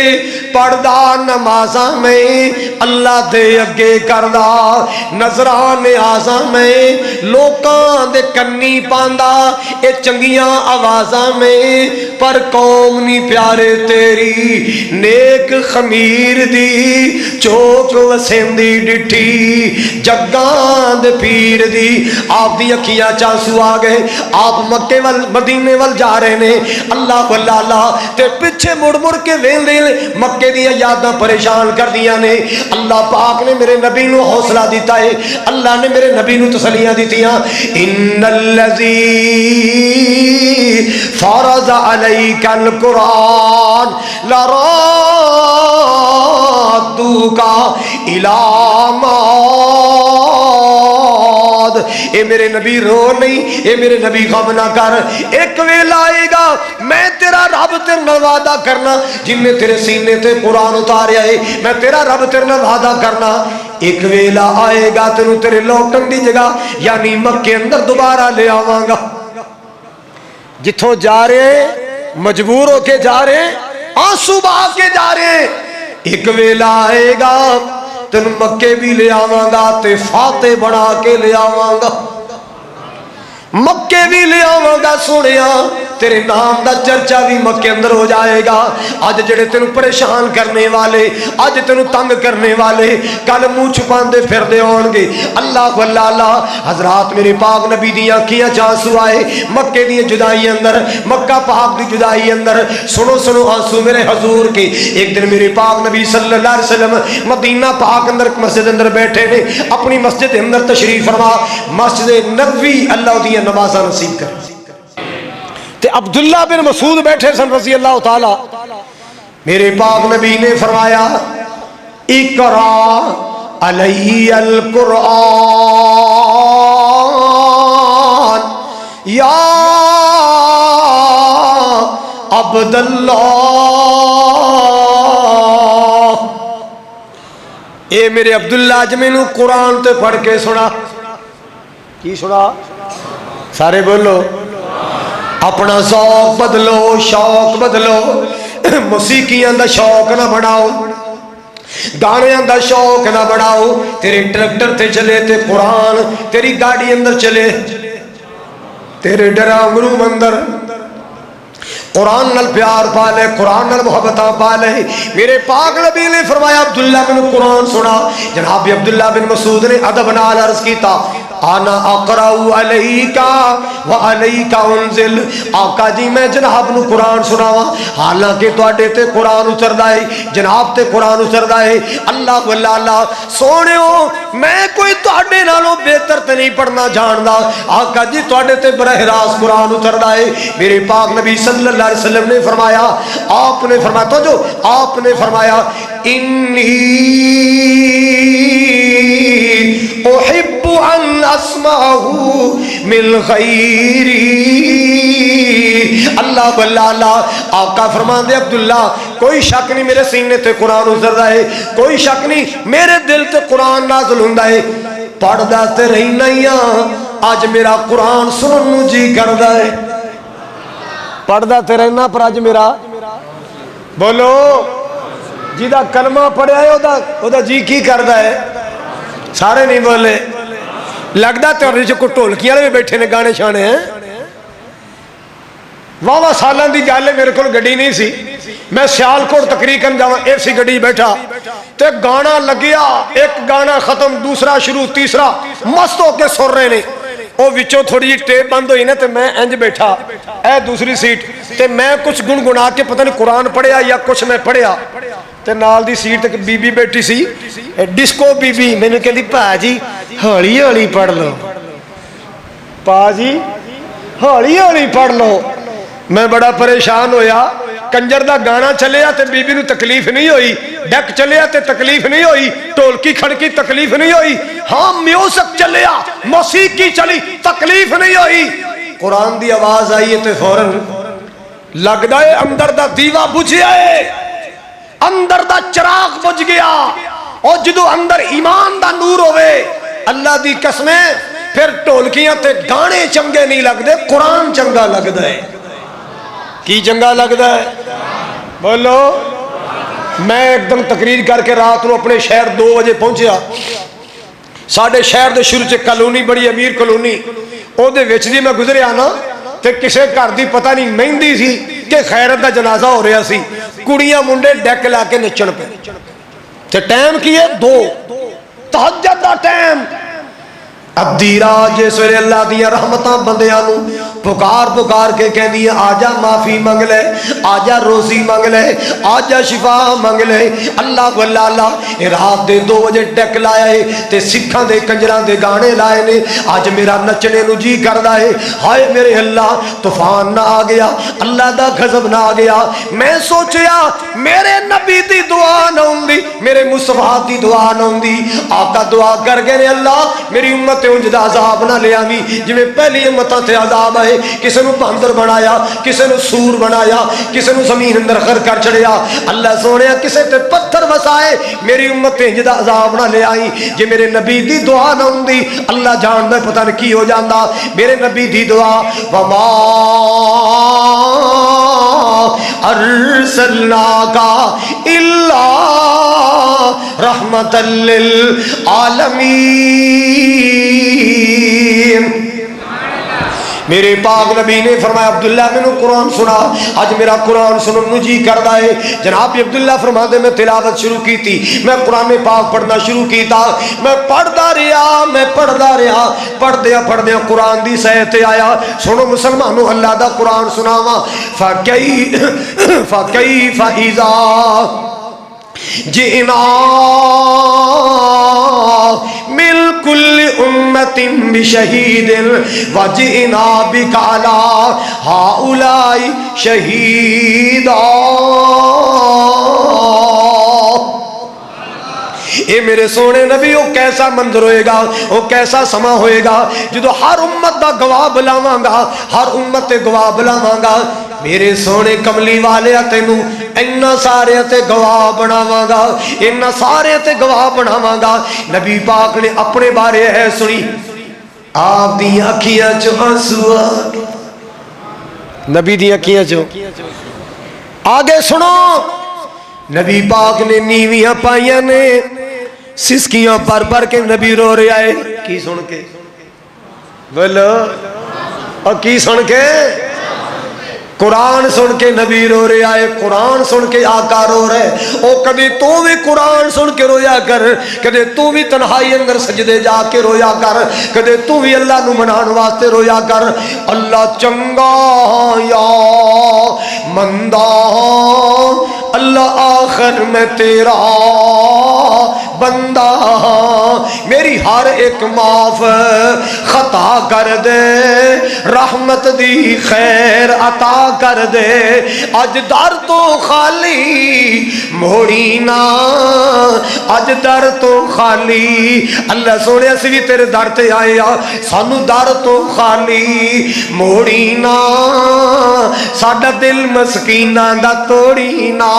Speaker 1: پڑھدا نمازاں میں اللہ دے اگے کردا نظراں نیازاں میں لوکاں دے کنی پاندا اے چنگیاں آوازاں میں پر قوم نہیں پیارے تیری نیک خمیر دی چوک وسیندی ڈٹھی جگاں دے پیر دی آپ دی اکھیاں چانسو آ گئے آپ مکے وال مدینے وال جا رہے نے اللہ اللہ تے پیچھے مڑ مڑ کے ویندے مکے دی یاداں پریشان کر دیا نے اللہ پاک نے میرے نبی نو حوصلہ دیتا ہے اللہ نے میرے نبی نو تسلیاں دیتیاں ان الذی فرض علیک القرآن لرادوک الی معاد اے میرے نبی رو نہیں اے میرے نبی غم نہ کر ایک ویلا آئے گا میں تیرا رب تیرے نال وعدہ کرنا جن نے تیرے سینے تے قرآن اتاریا ہے میں تیرا رب تیرے نال وعدہ کرنا ایک ویلا آئے گا تینوں تیرے لوٹن دی جگہ یعنی مکے اندر دوبارہ لے آواں گا جتھوں جا رہے مجبور ہو کے جا رہے آنسو بہا کے جا رہے ایک ویلا آئے گا تین مکے بھی لے آواں گا تے فاتح بنا کے لے آواں گا مکے بھی لے آواں گا سونیا تیرے نام دا چرچا بھی مکے اندر ہو جائے گا آج جڑے تینوں پریشان کرنے والے آج تینوں تنگ کرنے والے کل منہ چھپان دے پھر دے ہون گے اللہ اللہ حضرات میرے پاک نبی دیاں کیاں چانسو آئے مکے دی جدائی اندر مکہ پاک دی جدائی اندر سنو سنو آنسو میرے حضور کے ایک دن میرے پاک نبی صلی اللہ علیہ وسلم مدینہ پاک اندر مسجد اندر بیٹھے نے اپنی مسجد اندر تشریف فرما مسجد نبوی اللہ دیاں نمازہ نصیب کر تے عبداللہ بن مسعود بیٹھے سن رضی اللہ تعالی میرے پاک نبی نے فرمایا اقرا علی القرآن یا عبداللہ اے میرے عبداللہ اج مینوں قرآن تے پڑھ کے سنا کی سنا سارے بولو اپنا ذوق بدلو شوق بدلو موسیقیاں دا شوق نہ بناؤ گانیاں دا شوق نہ بناؤ تیرے ٹریکٹر تے چلے تے قرآن تیری گاڑی اندر چلے تیرے ڈرام روم اندر قرآن نال پیار پا لے قرآن نال محبتاں پا لے میرے پاک نبی نے فرمایا عبداللہ بن قرآن سنا جناب عبداللہ بن مسعود نے ادب نال عرض کیتا انا اقرأ علیکا وعلیکا انزل آقا جی میں جناب نو قرآن سناواں حالانکہ تواڈے تے قرآن اتردا ہے جناب تے قرآن اتردا ہے اللہ اللہ سونےو میں کوئی تواڈے نالوں بہتر تے نہیں پڑھنا جاندا آقا جی تواڈے تے براہ راست قرآن اتردا ہے میرے پاک نبی صلی اللہ علیہ وسلم نے فرمایا آپ نے فرمایا تو جو آپ نے فرمایا انی احب ان اسمعه من غیری اللہ اللہ آقا فرمان دے عبداللہ کوئی شک نہیں میرے سینے تے قرآن اتر ہے کوئی شک نہیں میرے دل تے قرآن نازل ہوندا ہے پڑھدا تے رہنا ہی آج میرا قرآن سنن نو جی کردا ہے پڑھدا تے رہنا پر اج میرا بولو جیدہ کلمہ پڑھیا ہے او دا جی کی کردا ہے سارے نہیں بولے لگدا تے اور جو کو ٹولکیاں والے بیٹھے نے گانے شانے ہیں واہ سالاں دی گل ہے میرے کول گڈی نہیں سی میں سیالکوٹ تقریر کرن جاواں اے سی گڈی بیٹھا تے گانا لگیا ایک گانا ختم دوسرا شروع تیسرا مست ہو کے سر رہے نے او وچوں تھوڑی جی ٹیپ بند ہوئی نا تے میں انج بیٹھا اے دوسری سیٹ تے میں کچھ گنگنا کے پتہ نہیں قرآن پڑھیا یا کچھ میں پڑھیا تے نال دی سیٹ تے بی بی بیٹھی سی ڈسکو بی بی میں نے کہندی پا جی ہولی ہولی پڑھ لو پا جی ہولی ہولی پڑھ لو میں بڑا پریشان ہویا کنجر دا گانا چلیا تے بی بی نو تکلیف نہیں ہوئی ڈیک چلیا تے تکلیف نہیں ہوئی ٹولکی کھڑکی تکلیف نہیں ہوئی ہاں میوزک چلیا موسیقی چلی تکلیف نہیں ہوئی قرآن دی آواز آئی تے فوراً لگدا ہے اندر دا دیوا بجھیا ہے اندر دا چراغ بجھ گیا اور جدو اندر ایمان دا نور ہوئے اللہ دی قسمیں پھر ٹولکیاں تے گانے چنگے نہیں لگ دے قرآن چنگا لگ دے کی چنگا لگ دے بولو میں ایک دم تقریر کر کے رات نو اپنے شہر 2 بجے پہنچیا ساڈے شہر دے شروع چ کالونی بڑی امیر کالونی او دے وچ دی میں گزریا نا تے کسے گھر دی پتہ نہیں مہندی سی کہ خیرت دا جنازہ ہو رہا سی کڑیاں منڈے ڈیک لا کے نچن پہ تے ٹائم کی ہے 2 تہجد دا ٹائم ادھی رات جس ویلے اللہ دیا رحمتاں بندیاں نو پکار پکار کے کہندی ہے آجا معافی منگ لے آجا روزی منگ لے آجا شفا منگ لے اللہ اللہ رات دے 2 بجے ڈیک لایا ہے تے سکھاں دے کنجراں دے گانے لائے نے آج میرا نچنے نو جی کردا ہے ہائے میرے اللہ طوفان نہ آ گیا اللہ دا غضب نہ آ گیا میں سوچیا میرے نبی دی دعا نہ ہوندی میرے مصطفیٰ دی دعا نہ ہوندی آقا دعا کر گئے اللہ میری امت انج دا عذاب نہ لے آویں جویں پہلی امتاں تے عذاب آئے کسے نو باندر بنایا کسے نو سور بنایا کسے نو زمین اندر غر کر چڑھیا اللہ سونیا کسے تے پتھر وسائے میری امت انج دا عذاب نہ لے آئی جے میرے نبی دی دعا نہ ہوندی اللہ جاندا پتہ نہیں کی ہو جاندا میرے نبی دی دعا وما ارسلناک الا رحمتا للعالمین میرے پاک نبی نے فرمایا عبداللہ میں نے قرآن سنا آج میرا قرآن سنن نو جی کردا ہے جناب عبداللہ فرما دے میں تلاوت شروع کی تھی میں قرآن پاک پڑھنا شروع کی تھا میں پڑھدا رہا پڑھدیا قرآن دی سطح تے آیا سنو مسلمانوں اللہ دا قرآن سناواں فکیف اذا جئنا من کل امت بشہید وجئنا بک علی ہؤلاء شہیدا اے میرے سونے نبی وہ کیسا منظر ہوئے گا وہ کیسا سما ہوئے گا جدو ہر امت دا گواہ بلاواں گا ہر امت تے گواہ بلاواں گا میرے سونے کملی والے تینوں اینا سارے تے گواہ بناواں گا اینا سارے تے گواہ بناواں گا نبی پاک نے اپنے بارے ہے سنی آپ دی اکھیاں چ آنسو نبی دی اکھیاں چ آگے سنو نبی پاک نے نیویاں پائیاں نے سسکیاں پر کے نبی رو رہے آئے کی سن کے بولو اور کی سن کے قرآن سن کے نبی رو رہے آئے قرآن سن کے آقا رو رہے او کدی تو بھی قرآن سن کے رویا کر کدی تو بھی تنہائی اندر سجدے جا کے رویا کر کدی تو بھی اللہ نو منان واسطے رویا کر اللہ چنگا یا مندہ اللہ آخر میں تیرا بندہ میری ہر ایک معاف خطا کر دے رحمت دی خیر عطا کر دے اج در تو خالی موڑی نا اج در تو خالی اللہ سونے اسی بھی تیرے در تے آئے سانو در تو خالی موڑی نا ساڈا دل مسکیناں دا توڑی نا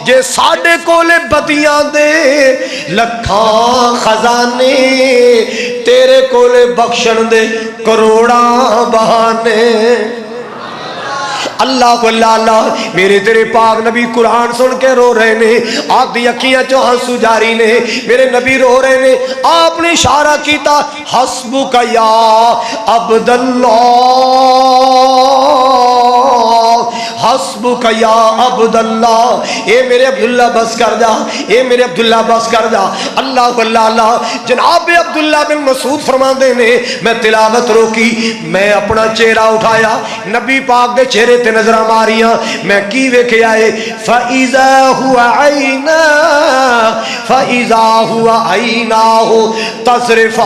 Speaker 1: جے ساڈے کولے بدیاں دے لکھاں خزانے تیرے کولے بخشن دے کروڑاں بہانے اللہ اللہ میرے تیرے پاک نبی قرآن سن کے رو رہے نے آپ دی اکھیاں چوں آنسو جاری نے میرے نبی رو رہے نے آپ نے اشارہ کیتا حسبک یا عبداللہ حسبک یا عبداللہ اے میرے عبداللہ بس کر جا اے میرے عبداللہ بس کر جا اللہ اللہ جناب عبداللہ بن مسعود فرماندے نے میں تلاوت روکی میں اپنا چہرہ اٹھایا نبی پاک دے چہرے تے نظرہ ماریاں میں کی ویکھے آئے فَإِذَا هُوَ عَيْنَاهُ تَصْرِفَانِ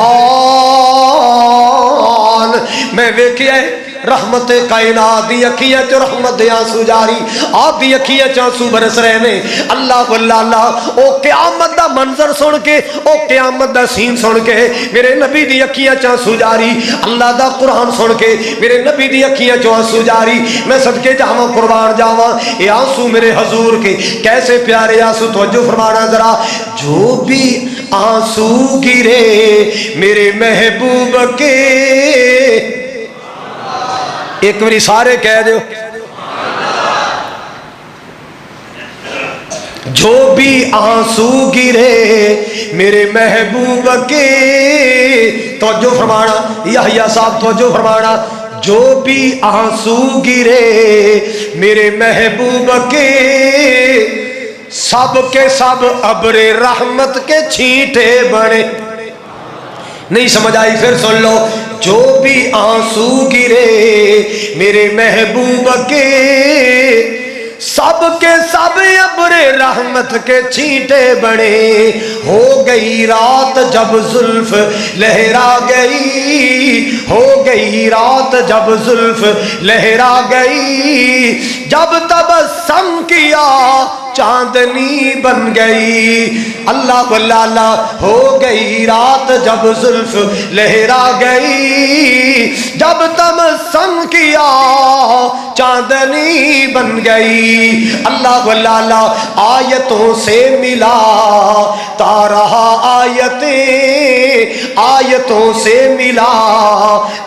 Speaker 1: میں ویکھے آئے رحمت کائنات دی اکھیاں چ رحمت دے آنسو جاری آپ دی اکھیاں چ آنسو برس رہے نے اللہ اللہ او قیامت دا منظر سن کے او قیامت دا سین سن کے میرے نبی دی اکھیاں چ آنسو جاری اللہ دا قرآن سن کے میرے نبی دی اکھیاں چ آنسو جاری میں صدقے جاواں قربان جاواں اے آنسو میرے حضور کے کیسے پیارے آنسو توجہ فرمانا ذرا جو بھی آنسو گرے میرے محبوب کے ایک باری سارے کہہ دو جو بھی آنسو گرے میرے محبوب کے، توجہ فرمانا یحییٰ صاحب توجہ فرمانا، جو بھی آنسو گرے میرے محبوب کے، سب کے سب ابر رحمت کے چھینٹے بنے۔ نہیں سمجھ آئی؟ پھر سن لو، جو بھی آنسو گرے میرے محبوب کے، سب کے سب ابر رحمت کے چھینٹے بنے۔ ہو گئی رات جب زلف لہرا گئی، ہو گئی رات جب زلف لہرا گئی، جب تبسم کیا چاندنی بن گئی۔ اللہ اللہ، ہو گئی رات جب زلف لہرا گئی، جب تبسم کیا چاندنی بن گئی۔ اللہ اللہ، آیتوں سے ملا تا رہا آیتیں، آیتوں سے ملا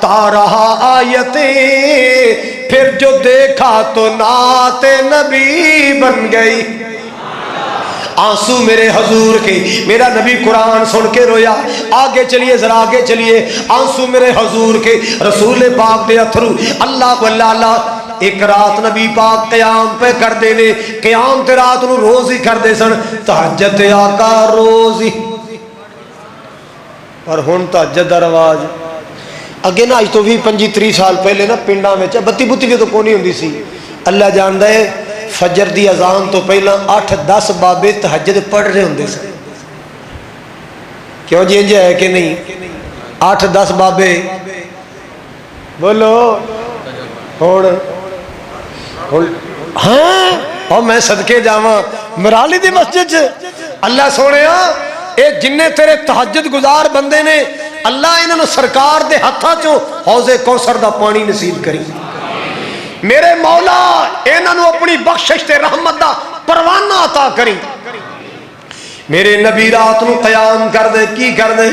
Speaker 1: تا رہا آیتیں، پھر جو دیکھا تو نعت نبی بن گئی۔ آنسو میرے حضور کے، میرا نبی قرآن سن کے رویا۔ آگے چلیے ذرا آگے چلیے، آنسو میرے حضور کے، رسول پاک دے اتھرو۔ اللہ اللہ، ایک رات نبی پاک قیام پہ کر دے نے، قیام تے رات نو روز ہی کر دے سن، تہجد آقا روز ہی۔ پر ہن تہجد دا رواج اگے نا، اج تو 20-25-30 سال پہلے نا پنڈاں وچ بتی بتی بھی تو کونی ہوندی سی۔ اللہ جاندا ہے فجر دی اذان تو پہلا 8-10 بابے تہجد پڑھ رہے ہوندے سن۔ کیوں جی انج ہے کہ نہیں؟ 8-10 بابے بولو ہاں، اور میں صدقے جاواں مرالی دی مسجد چ اللہ سونیا، اے جننے تیرے تہجد گزار بندے نے، اللہ انہاں نو سرکار دے ہتھاں چوں حوض کوثر دا پانی نصیب کری۔ میرے مولا انہاں نو اپنی بخشش تے رحمت دا پروانہ عطا کری۔ میرے نبی رات نو قیام کر دے، کی کر دے؟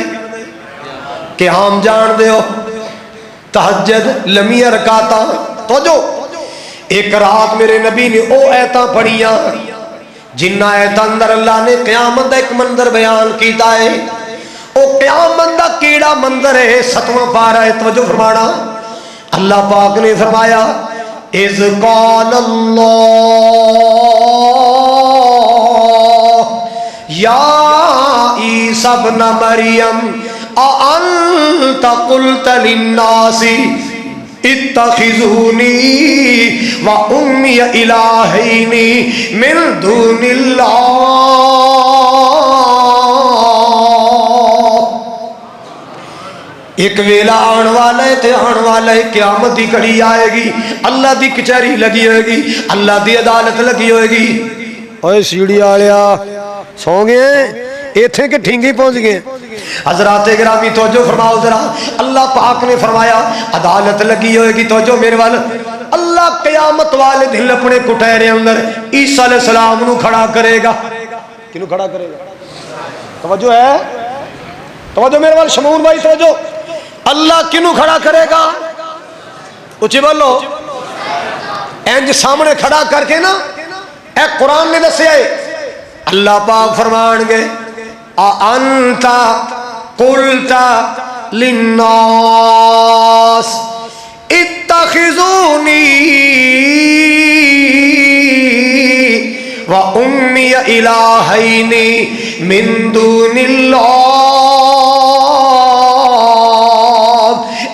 Speaker 1: قیام جان دے ہو، تہجد لمحہ رکعتاں۔ تو جو ایک رات میرے نبی نے او ایتاں پڑھیاں جنہ ایتاں اندر اللہ نے قیامت دا ایک منظر بیان کیتا ہے۔ او قیامت دا کیڑا منظر ہے، 7واں پارہ ہے، توجہ فرمانا۔ اللہ پاک نے فرمایا، اذ قال اللہ یا عیسیٰ ابن مریم اانت قلت للناس اتخذونی و امی الہین من دون اللہ۔ ایک ویلا آن والا ہے تے آن والا ہے، قیامت دی گھڑی آئے گی، اللہ دی کچہری لگی ہوئے گی، اللہ دی عدالت لگی ہوئے گی۔ اوے سیڑھی آلیا سو گئے ایتھے کے ٹھینگی پہنچ گئے۔ حضرات گرامی توجہ فرماؤ ذرا، اللہ پاک نے فرمایا عدالت لگی ہوئے گی۔ توجہ میرے وال، اللہ قیامت والے دن اپنے کٹہرے اندر عیسیٰ علیہ السلام نو کھڑا کرے گا۔ کنو کھڑا کرے گا؟ توجہ ہے؟ توجہ میرے وال شمون بھائی توجہ، اللہ کنو کھڑا کرے گا؟ اچھی بولو، اینج سامنے کھڑا کر کے نا، اے قرآن نے دسے آئے، اللہ پاک فرمان گے اَأَنْتَ قُلْتَ لِلنَّاسِ اتَّخِذُونِي وَأُمِّيَ إِلَٰهَيْنِ مِن دُونِ اللَّهِ۔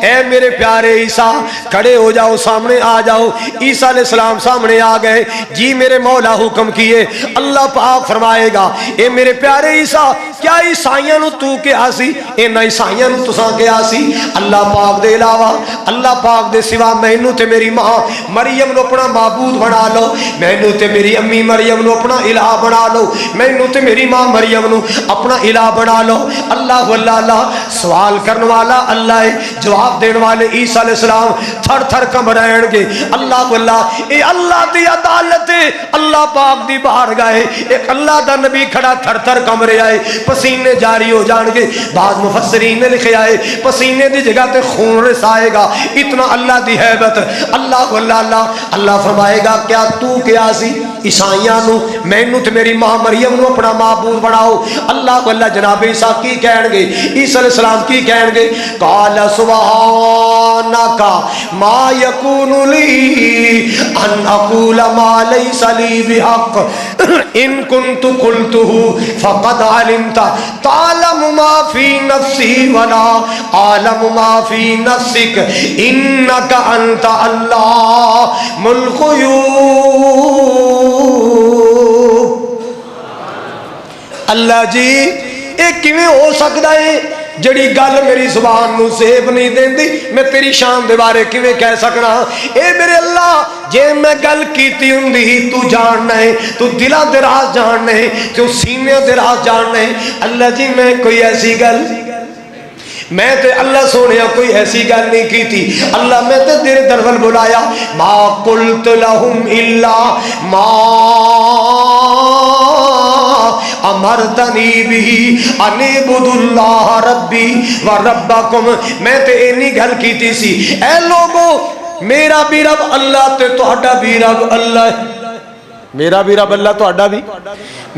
Speaker 1: اے میرے پیارے عیسیٰ کھڑے ہو جاؤ، سامنے آ جاؤ۔ عیسیٰ علیہ السلام سامنے آ گئے، جی میرے مولا حکم کیے۔ اللہ پاک فرمائے گا، اے میرے پیارے عیسیٰ کیا عیسائیاں نو تو کیا سی؟ اے نہ عیسائیاں نو تساں کیا سی؟ اللہ پاک دے علاوہ، اللہ پاک دے سوا مینوں تے میری ماں مریم نو اپنا معبود بنا لو، مینوں تے میری امی مریم نو اپنا الہ بنا لو، مینوں تے میری ماں مریم نو اپنا الہ بنا لو۔ اللہ اللہ، سوال کرنے والا اللہ ہے، جواب دین والے عیسیٰ علیہ السلام تھر تھر کم رہن گے۔ اللہ اللہ، اے اللہ دی عدالت ہے، اللہ پاک دی بارگاہ ہے، ایک اللہ دا نبی کھڑا تھر تھر کم رہا ہے۔ پسینے جاری ہو جان گے. بعض مفسرین نے لکھا ہے پسینے دی جگہ تے خون رسائے گا. اتنا اللہ دی حیبت. اللہ اللہ فرمائے گا کیا تو کیا سی عیسائیاں نو مینوں تے میری ماں مریم نو اپنا معبود بناؤ. اللہ جناب عیسیٰ کی کہن گے, عیسیٰ علیہ السلام کی کہن گے, قال سبحانک ما یکون لی ان اقول ما لیس لی بحق ان کنت قلته فقد علمت تعلم ما فی نفسی ولا عالم ما فی نفسک انک انت علام الغیوب. اللہ جی یہ کیویں ہو سکتا ہے جڑی گل میری زبان نو زیب نہیں دیندی میں تیری شان دے بارے کیویں کہہ سکنا. اے میرے اللہ جے میں گل کیتی ہوندی تو جاننا ہے, تو دلاں دے راز جاننا ہے, تو سینے دے راز جاننا ہے. اللہ جی میں کوئی ایسی گل میں تے اللہ سونے کوئی ایسی گل نہیں کی تھی. اللہ میں تے تیرے درول بلایا ما قلت لهم الا ما امرتنی بھی ان اعبدوا اللہ ربی و ربکم. میں تے اینی گل کیتی سی اے لوگو میرا بھی رب اللہ تے تہاڈا بھی رب اللہ ہے. میرا بھی رب اللہ تہاڈا بھی.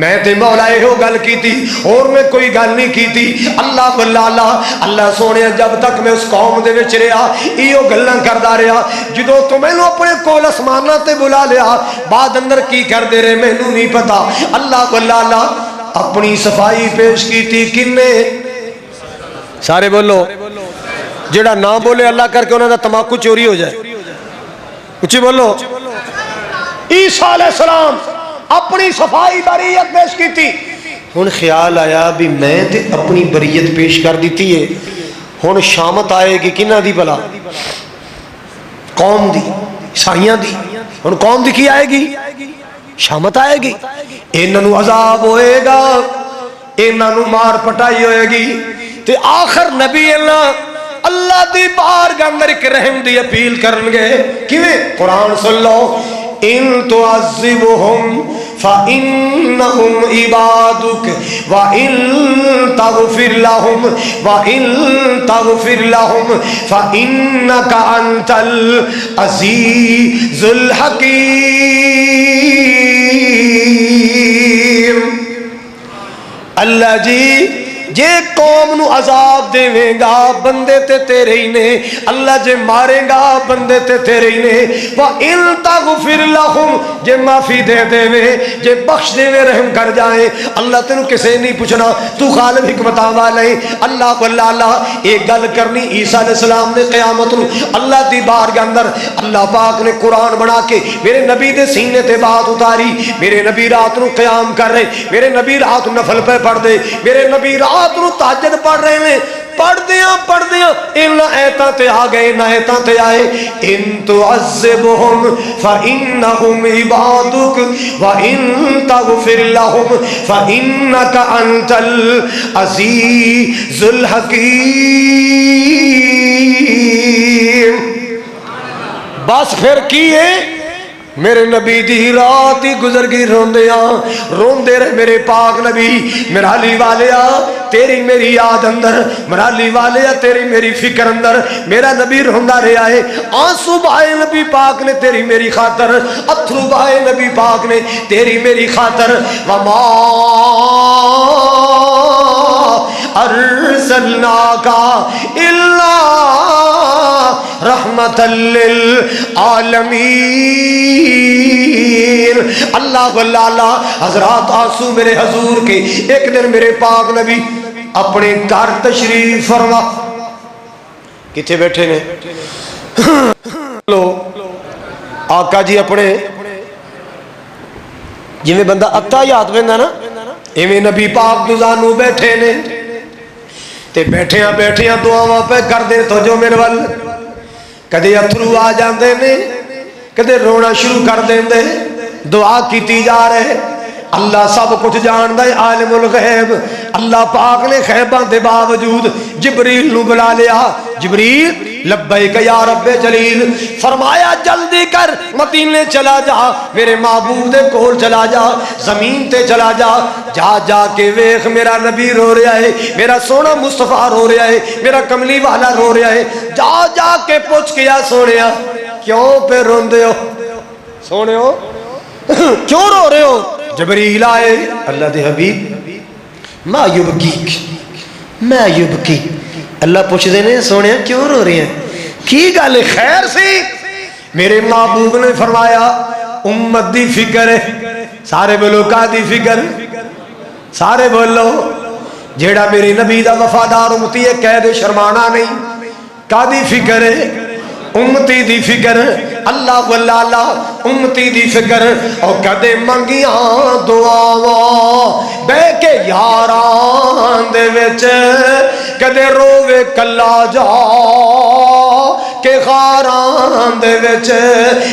Speaker 1: میں تے مولا ایہو گل کیتی اور میں کوئی گل نہیں کیتی. اللہ سونے جب تک میں اس قوم دے وچ رہا ایہو گلاں کردا رہا. جدوں تو مینوں اپنے کول اسماناں تے بلا لیا بعد اندر کی کردے رہے مینوں نہیں پتا. اللہ اپنی صفائی پیش کیتی کنے سارے بولو جڑا نہ بولے اللہ کر کے انہاں دا تماکو چوری ہو جائے. اچھی بولو. عیسیٰ علیہ السلام اپنی صفائی بریت پیش کی تھی. ہن خیال آیا بھی میں تے اپنی بریت پیش کر دیتی ہے. ہن شامت آئے گی کنہ دی بلا قوم دی عیسائیاں دی. ہن قوم دی کی آئے گی شامت آئے گی. انہاں نو عذاب ہوئے گا, انہاں نو مار پٹائی ہوئے گی. تے آخر نبی اللہ دی بارگاہ اندر ایک رحم دی اپیل کرن گے. کیویں قرآن سن لو ان تعذبهم فإنهم عبادك وإن تغفر لهم فإنك أنت العزيز الحكيم. اللہ جی جے قوم نو عذاب دے گا بندے تے تیرے ہی نے. اللہ جے مارے گا بندے تے تیرے ہی نے. وَإِن تَغْفِرْ لَهُمْ جے معافی دے دے جے بخش دے رحم کر جائے اللہ تینوں کسے نہیں پوچھنا تو غالب حکمت والا ہے. اللہ ایک گل کرنی. عیسیٰ علیہ السلام نے قیامت نو اللہ دی بارگاہ اندر اللہ پاک نے قرآن بنا کے میرے نبی دے سینے تے بات اتاری. میرے نبی رات نو قیام کر رہے, میرے نبی رات نفل پہ پڑھ دے, میرے نبی رات نو تہجد پڑھ رہے ہیں. پڑھ دیاں ان ایتاں تے آ گئے ان ایتاں تے آئے ان تعذبهم فإنهم عبادك وإن تغفر لهم فإنك أنت العزيز الحكيم. بس پھر کی ہے میرے نبی دی رات ہی گزر گئی روندے رہے میرے پاک نبی. مرالی والیا تیری میری یاد اندر, مرالی والیا تیری میری فکر اندر میرا نبی روندا رہا ہے. آنسو بہائے نبی پاک نے تیری میری خاطر, اتھرو بہائے نبی پاک نے تیری میری خاطر. وما ارسلناک الا رحمت للعالمین. اللہ حضرات آنسو میرے حضور کے. ایک دن میرے پاک نبی اپنے گھر تشریف فرما. کتنے بیٹھے نے لو آقا جی اپنے جی میں بندہ اتا یاد بندہ نا ایویں نبی پاک دوزانو بیٹھے نے تے بیٹھیاں دعاواں پہ کر دے تو جو میرے وال کدے اتھرو آ جاندے نے کدے رونا شروع کر دیندے. دعا کیتی جا رہے. اللہ سب کچھ جاندا ہے عالم الغیب. اللہ پاک نے غیباں دے باوجود جبریل نو بلا لیا. جبریل لبیک یا رب جلیل. فرمایا جلدی کر مدینے چلا جا, میرے محبوب دے کول چلا جا, زمین تے چلا جا, جا جا کے ویخ میرا نبی رو رہا ہے, میرا سونا مصطفیٰ رو رہا ہے, میرا کملی والا رو رہا ہے. جا جا کے پوچھ کیا سونیا کیوں پہ روندے ہو, سونے ہو کیوں رو رہے ہو؟ جبریل آئے, اللہ دے حبیب ما یبکیک ما یبکی. اللہ پوچھ دینے سونے کیوں رو رہے ہیں, کی گل خیر سی؟ میرے محبوب نے فرمایا امت دی فکر ہے. سارے بولو کا دی فکر, سارے بولو جیڑا میری نبی دا وفادار امتی ہے کہہ دے شرمانا نہیں. کا دی فکر ہے؟ امتی دی فکر. اللہ واللہ امتی دی فکر. اور کدے منگیاں دعاواں بے کے یاران دے وچ, کدے روے کلا جا کہ غاران دے وچ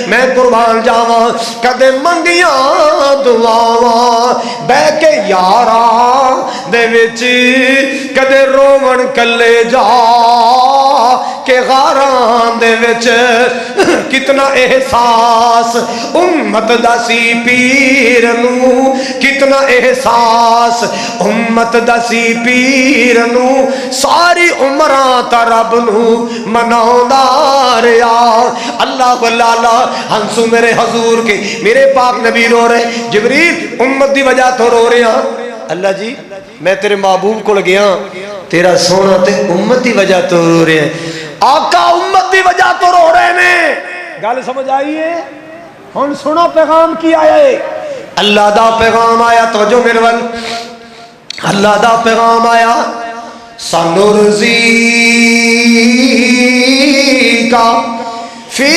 Speaker 1: میں قربان جاواں. کدے منگیاں دعاواں بے کے یاران دے وچ, کدے روون کلے جا کہ غاران دے وچ. کتنا احساس امت دا سی پیر نو, کتنا احساس امت دا سی پیر نو, ساری عمراں تا رب نو مناوندا رہیا. اللہ واللہ ہنسو میرے حضور کے, میرے پاک نبی رو رہے, جبریل امت دی وجہ تو رو رہے ہیں. اللہ جی میں تیرے محبوب کو گیا, تیرا سونا تے امت دی وجہ تو رو رہے ہیں. آقا امت دی وجہ تو رو رہے نے. گل سمجھ آئی ہے؟ ہن سنو پیغام کی آیا ہے. اللہ دا پیغام آیا, توجہ میرے ول, اللہ دا پیغام آیا. سنرزی کا فی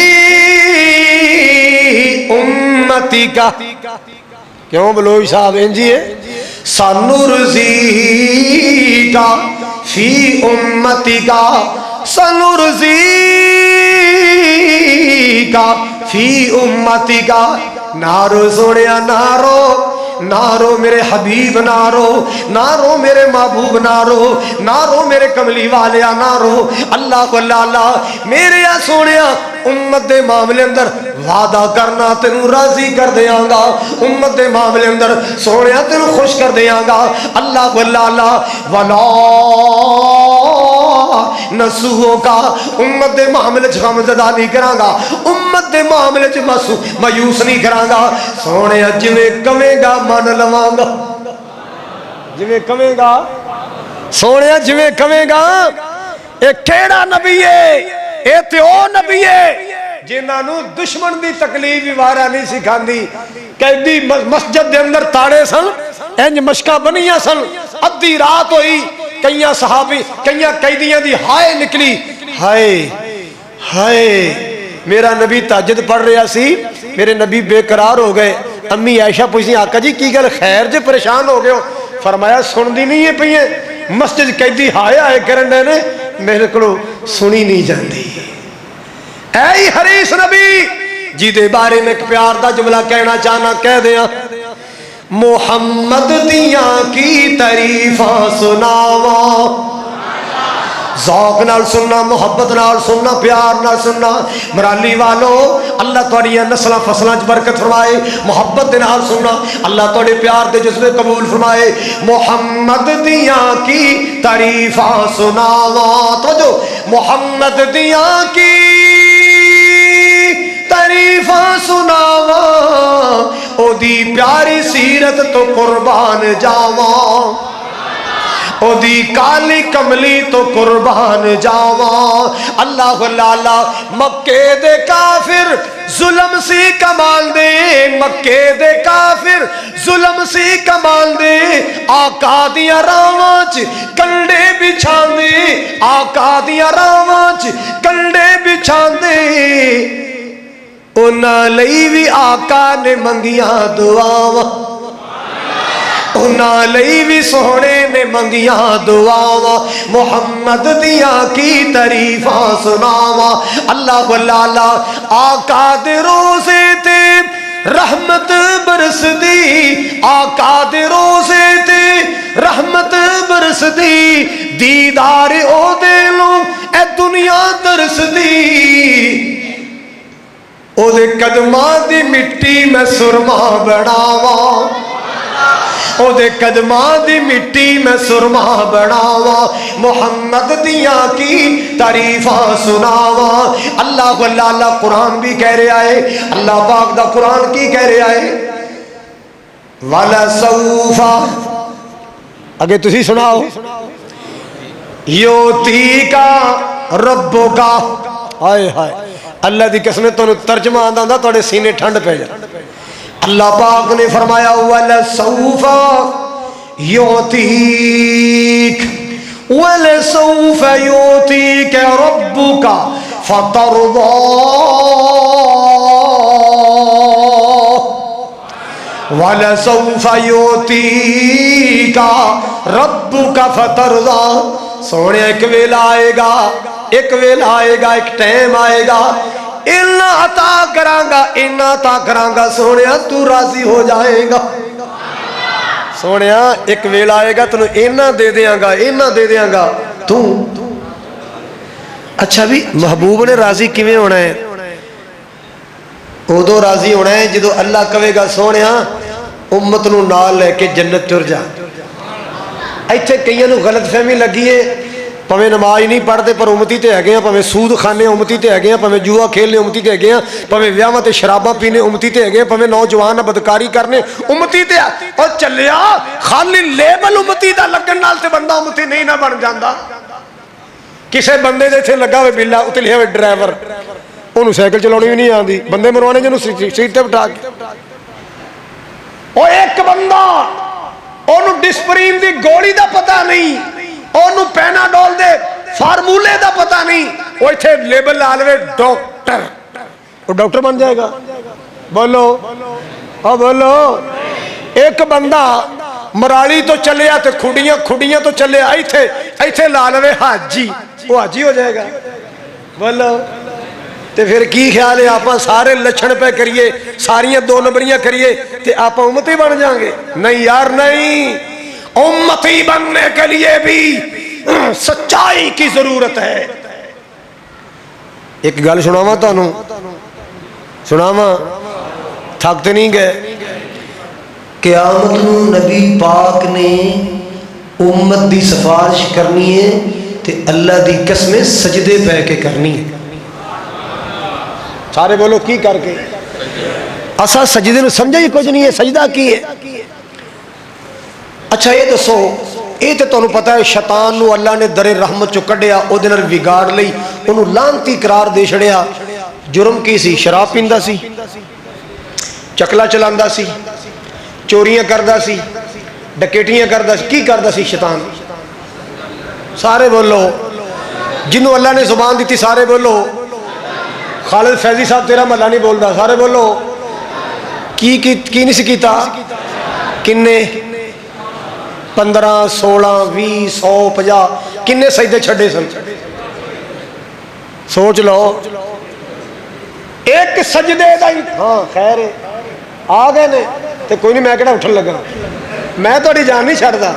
Speaker 1: امتی کا. کیوں بلوچ صاحب انجی ہے؟ سنرزی کا فی امتی کا, سنرزی کا فی امتی کا. نارو سونیا نارو, نارو میرے حبیب نارو, نارو میرے محبوب نارو, نارو میرے کملی والیا نارو. اللہ اللہ میرے یا سونیا امت دے معاملے اندر وعدہ کرنا تینوں راضی کر دیاں گا, امت دے معاملے اندر سونیا تینوں خوش کر دیاں گا. اللہ اللہ ولا نسوہوں کا, امت دے معاملے چھ غمزدہ نہیں کراں گا, امت دے معاملے چھ مایوس نہیں کراں گا. سونے جویں کمیں گا من لواں گا, جویں کمیں گا سونے جویں کمیں گا. ایک کیڑا نبی ہے, اے تے او نبی ہے جنہاں نو دشمن دی تکلیف بھی وارا نہیں سکھاندی. قیدی مسجد دے اندر تاڑے سن, انج مشکا بنیاں سن, ادھی رات ہوئی, کئیاں صحابی کئیاں قیدیاں دی ہائے نکلی, ہائے ہائے میرا نبی تہجد پڑھ رہا سی, میرے نبی بے قرار ہو گئے. امی عائشہ پوچھیں آقا جی کی گل خیر جے پریشان ہو گئے ہو؟ فرمایا سن دی نہیں ہے پئیے, مسجد قیدی ہائے ہائے کرن دے نے, میرے کو سنی نہیں جاندی. اے حریص نبی جی دے بارے میں ایک پیار دا جملہ کہنا چاہنا کہہ دیا. محمد دیاں کی تعریفاں سناواں, ذوق نال سننا, محبت نال سننا, پیار نال سننا. مرالی والو اللہ تہاڈیاں نسلاں فصلاں وچ برکت فرمائے. محبت دے نال سننا, اللہ تہاڈے پیار دے جذبے قبول فرمائے. محمد دیاں کی تعریفاں سناواں, توجہ, محمد دیاں کی تعریفاں سناواں, او دی پیاری سیرت تو قربان جاواں, او دی کالی کملی تو قربان جاواں. اللہ اللہ مکے دے کافر ظلم سی کمال دے, مکے دے کافر ظلم سی کمال دے, آقا دیاں راواں چ کنڈے بچھاندے, آقا دیاں راواں چ کنڈے بچھاندے. انہاں لئی بھی آقا نے منگیاں دعاواں, انہاں لئی بھی سونے نے منگیاں دعاواں. محمد دیاں کی تعریفاں سناواں. اللہ اللہ آقا دے روزے تے رحمت برس دی, آقا دے روزے تے رحمت برس دی, دیدار او دے لو اے دنیا ترس دی او دے قدماں دی مٹی میں سرما بناواں او دے قدماں دی مٹی میں سرما بناواں محمد دیاں کی تعریفاں سناواں اللہ اللہ قرآن بھی کہہ رہا ہے اللہ پاک دا قرآن کی کہہ رہا ہے وَلَسَوْفَ اگے تسی سناؤ یوتی کا ربو کا ہائے ہائے اللہ دی قسمیں تو ترجمہ آندہ آندہ توڑے سینے ٹھنڈ پہ جائے اللہ پاک نے فرمایا وَلَسَوْفَ یوتیک وَلَسَوْفَ یوتیک ربک فَتَرْضَى وَلَسَوْفَ یوتیک ربک فَتَرْضَى سونے ایک ویلا آئے گا ایک ٹائم آئے گا اتنا عطا کرانگا سونیا تو راضی ہو جائے گا سونیا ایک ویلا آئے گا تنو اینا دے دیاں گا تو اچھا بھی محبوب نے راضی کیویں ہونا ہے ادو راضی ہونا ہے جدو اللہ کہے گا سونیا امت نو نال لے کے جنت تر جا ایتھے کئیاں نو غلط فہمی لگی ہے پویں نماز نہیں پڑھتے پر امتی تے ہے گئے پویں سود کھانے امتی تے ہے گئے پویں جوا کھیلنے امتی تے ہے گئے پویں ویاواں تے شراباں پینے امتی تے ہے گئے پویں نوجوان بدکاری کرنے امتی تے اور چلیا خالی لیبل امتی دا لگن نال تے بندہ امتی نہیں نہ بن جاندا کسے بندے دے تھے لگا ہوئے بلا اتنے لکھا ہوئے ڈرائیور انہوں سائیکل چلاؤنی بھی نہیں آندی بندے مروانے جنہوں سیٹ تے بٹھا کے اور ایک بندہ انہوں ڈسپرین دی گولی دا پتہ نہیں انہوں پیناڈول دے فارمولے دا پتہ نہیں وہ اتھے لیبل لالوے ڈاکٹر وہ ڈاکٹر بن جائے گا بولو ہاں بولو ایک بندہ مرالی تو چلے آتے کھڑیاں تو چلے آئی تھے لالوے حاجی وہ حاجی ہو جائے گا بولو تے پھر کی خیال ہے آپاں سارے لچھن پہ کریے ساریاں دو نمبریاں کریے تے آپاں امتی بن جائیں گے نہیں یار نہیں امتی بننے کے لیے بھی سچائی کی ضرورت ہے ایک گل سناواں تانوں سناواں تھکتے نہیں گئے قیامت نو نبی پاک نے امت دی سفارش کرنی ہے تے اللہ دی قسمیں سجدے پہ کے کرنی ہے سارے بولو کی کر کے اسا سجدے نو سمجھا ہی کچھ نہیں ہے سجدہ کی ہے اچھا یہ دسو یہ تو تمہیں پتا ہے شیطان نو اللہ نے در رحمت چو کڈیا او دے نال بگاڑ لئی انہوں لانتی قرار دے چھڑیا جرم کی سی شراب پیندا سی چکلا چلاندا سی چوریاں کردا سی ڈکیٹیاں کردا سی کی کردا سی شیطان سارے بولو جنہوں اللہ نے زبان دیتی سارے بولو خالد فیضی صاحب تیرا محلہ نہیں بول رہا سارے بولو کی نہیں سی کیتا کنے 15 16 20 100 50 کنے سجدے چھڑے سن سوچ لو ایک سجدے دا ہاں خیر ہے آ گئے نے تے کوئی نہیں میں کہڑا اٹھن لگا میں تھوڑی جان نہیں چھڑدا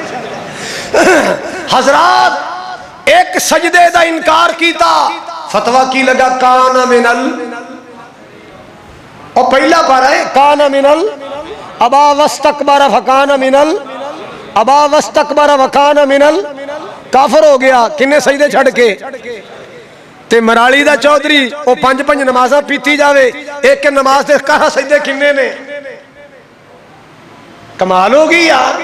Speaker 1: حضرات ایک سجدے دا انکار کیتا فتوہ کی لگا کان منل اور پہلا پارا ہے کان منل ابا واستکبر فکان منل ابا واستکبر وکان منل کافر ہو گیا کنے سجدے چھڑ کے تے مرالی دا چودھری وہ 5 نمازاں پیتی جاوے ایک نماز دے کہاں سجدے کنے نے کمال ہوگی یار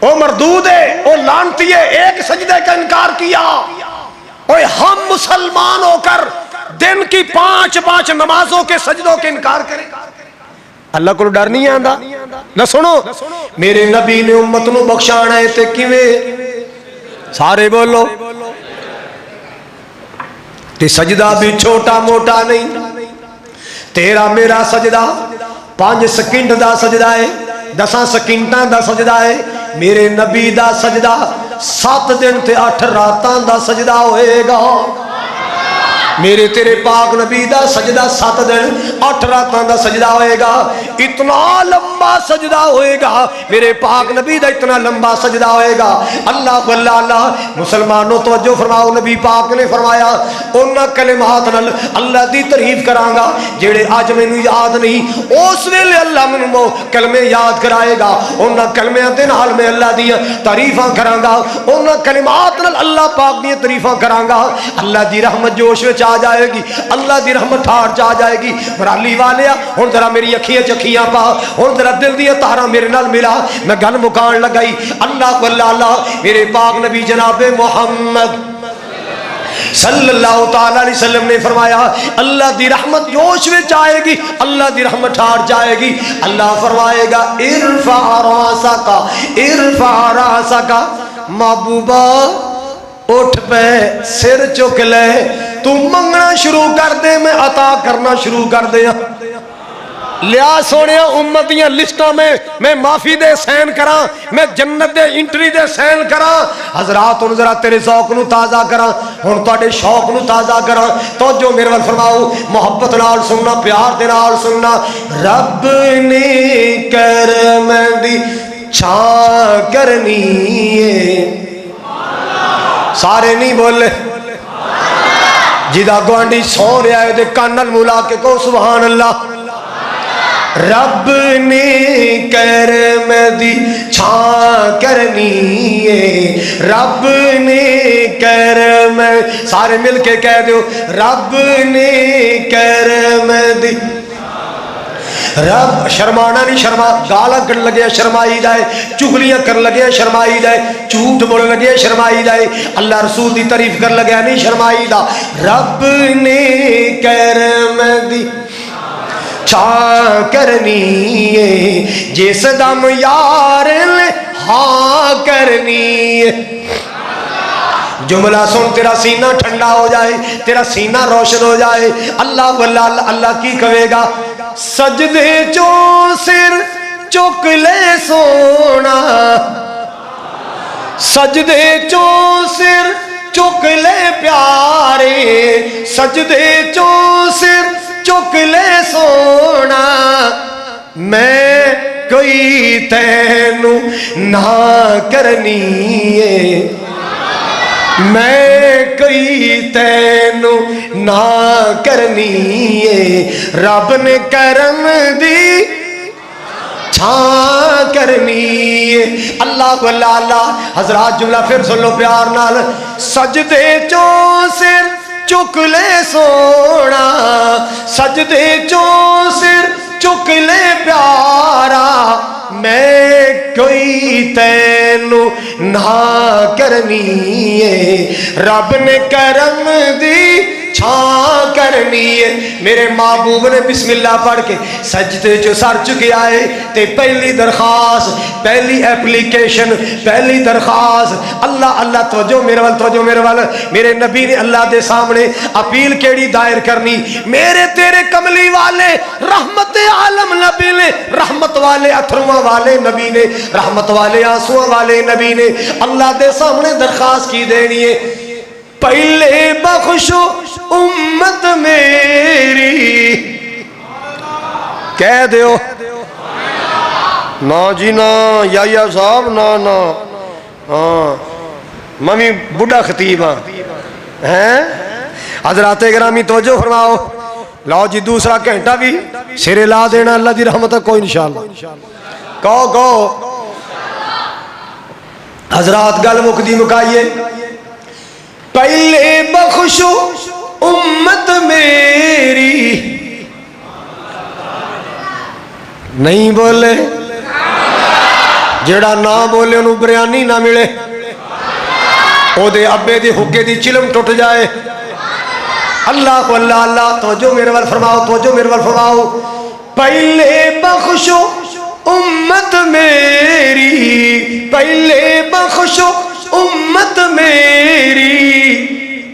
Speaker 1: وہ مردود ہے وہ لانتی ہے ایک سجدے کا انکار کیا اوہ ہم مسلمان ہو کر دن کی 5 نمازوں کے سجدوں کے انکار کریں اللہ کو ڈر نہیں آندا نہ سنو میرے نبی نے امت نو بخشانا ہے تے کیویں سارے بولو تے سجدہ بھی چھوٹا موٹا نہیں تیرا میرا سجدہ 5 سیکنڈ دا سجدہ ہے 10 سیکنڈاں دا سجدہ ہے میرے نبی دا سجدہ 7 دن تے 8 راتاں دا سجدہ ہوئے گا میرے تیرے پاک نبی دا سجدہ 7 دن 8 راتاں دا سجدہ ہوئے گا، اتنا لمبا سجدہ ہوئے گا، میرے پاک نبی دا اتنا لمبا سجدہ ہوئے گا۔ اللہ اللہ اللہ مسلمانوں توجہ فرماؤ، نبی پاک نے فرمایا انہاں کلمات نال اللہ دی تعریف کراں گا جڑے اج مینوں یاد نہیں، اس ویلے اللہ مینوں کلمے یاد کرائے گا، انہاں کلمیاں دے نال میں اللہ دی تعریفاں کراں گا، انہاں کلمات نال اللہ پاک دی تعریفاں کراں گا، اللہ دی رحمت جوش وچ آ جائے گی، اللہ دی رحمت ٹھاڑ چ آ جائے گی۔ مرالی والیا ہن ذرا میری اکھیاں چکھیاں پا، ہن ذرا دل دی تاراں میرے نال ملا، میں گل مکان لگائی۔ اللہ اللہ میرے پاک نبی جناب محمد صلی اللہ تعالی علیہ وسلم نے فرمایا اللہ دی رحمت جوش وچ آئے گی، اللہ دی رحمت ٹھاڑ جائے گی۔ اللہ فرمائے گا ارفع راسک، ارفع راسک، محبوبہ اٹھ پہ سر چک لے، تو منگنا شروع کر دے میں عطا کرنا شروع کر دیا۔ لیا سونے امتیاں لسٹاں میں معافی دے سین کراں، میں جنت دے انٹری دے سین کراں۔ حضرات ان ذرا تیرے ذوق نو تازہ کراں، ہن تواڈے شوق نو تازہ کراں، توجہ میرے ول فرماؤ، محبت نال سننا، پیار دے نال سننا۔ رب نے کرم دی چھاں کرنی ہے، سارے نہیں بولے، جدا گوانڈی سو رہا ہے دے کانل مولا کے کو سبحان اللہ۔ رب نے کرم دی چھاں کرنی ہے، رب نے کرم، سارے مل کے کہہ دیو رب نے کرم دی، رب شرمانا نہیں، شرما گالا کر لگے شرمائی جائے، چگلیاں کر لگے شرمائی جائے، جھوٹ بول لگے شرمائی جائے، اللہ رسول دی تعریف کر لگے نہیں شرمائی دا۔ رب نے کرم دی چھاں کرنی ہے، جس دم یار لے ہاں کرنی ہے۔ جملہ سن تیرا سینہ ٹھنڈا ہو جائے، تیرا سینہ روشن ہو جائے۔ اللہ اللہ اللہ کی کہے گا سجدے چو سر چک لے سونا، سجدے چو سر چک لے پیارے، سجدے چو سر چک لے سونا، میں کوئی تینو نہ کرنی ہے، میں کوئی تینو نہ کرنی ہے، رب نے کرم دی چھاں کرنی ہے۔ اللہ اللہ اللہ حضرات جملہ پھر سن لو پیار نال، سجدے چو سر چک لے سونا، سجدے چو سر چک لے پیارا، میں کوئی تینو نہ کرنی ہے، رب نے کرم دی چھاں کرنی ہے۔ میرے محبوب نے بسم اللہ پڑھ کے سجدے جو سر چکے آئے تے پہلی درخواست، پہلی اپلیکیشن، پہلی درخواست اللہ اللہ توجہ میرے وال، توجہ میرے وال، میرے نبی نے اللہ دے سامنے اپیل کیڑی دائر کرنی، میرے تیرے کملی والے رحمت عالم نبی نے، رحمت والے اتھرواں والے نبی نے، رحمت والے آنسواں والے نبی نے اللہ دے سامنے درخواست کی دینی ہے، پہلے بخشو امت میری، کہہ دیو نا جی نا، یا صاحب نا نا، ہاں ممی بڑھا خطیب ہیں۔ حضرات گرامی توجہ فرماؤ، لاؤ جی دوسرا گھنٹہ بھی سرے لا دینا اللہ دی رحمت کوئی انشاءاللہ، کہو حضرات گل مکدی مکائیے، پہلے بخشو امت میری، نہیں بولے جیڑا نہ بولے انہوں بریانی نہ ملے، او دے ابے دے حقے دی چلم ٹوٹ جائے۔ اللہ اللہ اللہ توجہ میرے وال فرماؤ، توجہ میرے وال فرماؤ، پہلے بخشو امت میری، پہلے بخشو امت میری،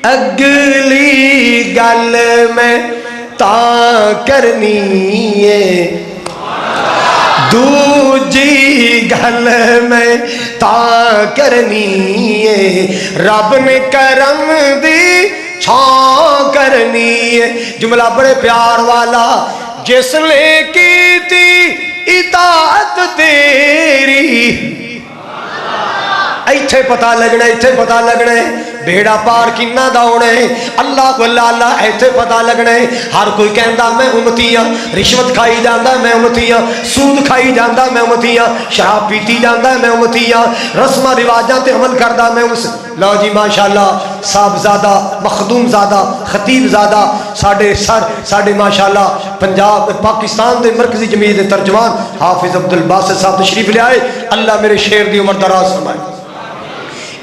Speaker 1: اگلی گل میں تا کرنی ہے، دوجی گل میں تا کرنی ہے، رب نے کرم دی چھان کرنی ہے. جملہ بڑے پیار والا. جس نے کی تھی اطاعت تیری. ایتھے پتہ لگنا, ایتھے پتہ لگنا بیڑا پار کنہ دا ہونا ہے. اللہ کو اللہ ایتھے پتہ لگنا ہے. ہر کوئی کہندا میں امتی ہاں, رشوت کھائی جاندا میں امتی ہاں, سود کھائی جاندا میں امتی ہاں, شراب پیتی جاندا میں امتی ہاں, رسماں رواجاں تے عمل کردا میں لو جی ماشاءاللہ صاحب زادہ, مخدوم زادہ, خطیب زادہ ساڈے سر ساڈے ماشاءاللہ پنجاب پاکستان دے مرکزی جمعیت دے ترجمان حافظ عبد الباسط صاحب تشریف لے آئے. اللہ میرے شیر دی عمر دراز فرمائے.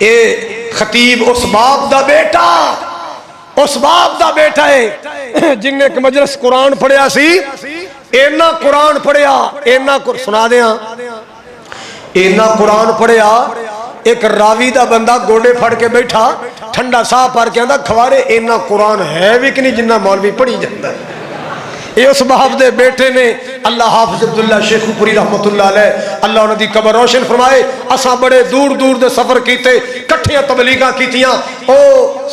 Speaker 1: اے خطیب اس باپ دا بیٹا, اس باپ دا بیٹا ہے جن نے ایک مجلس قرآن پڑھیا سی. اینا قرآن پڑھیا, اینا سنا دیاں, اینا قرآن پڑھیا. ایک راوی دا بندہ گوڑے پھڑ کے بیٹھا, ٹھنڈا ساہ پار کے آندہ کھوارے اینا قرآن ہے بھی کہ نہیں جنہ مولوی پڑھی جاندہ ہے. یہ اس باپ دے بیٹے نے اللہ حافظ عبداللہ شیخ پوری رحمت اللہ علیہ اللہ انہوں دی قبر روشن فرمائے. اساں بڑے دور دور دے سفر کیتے, کٹھیاں تبلیغاں کیتیاں. او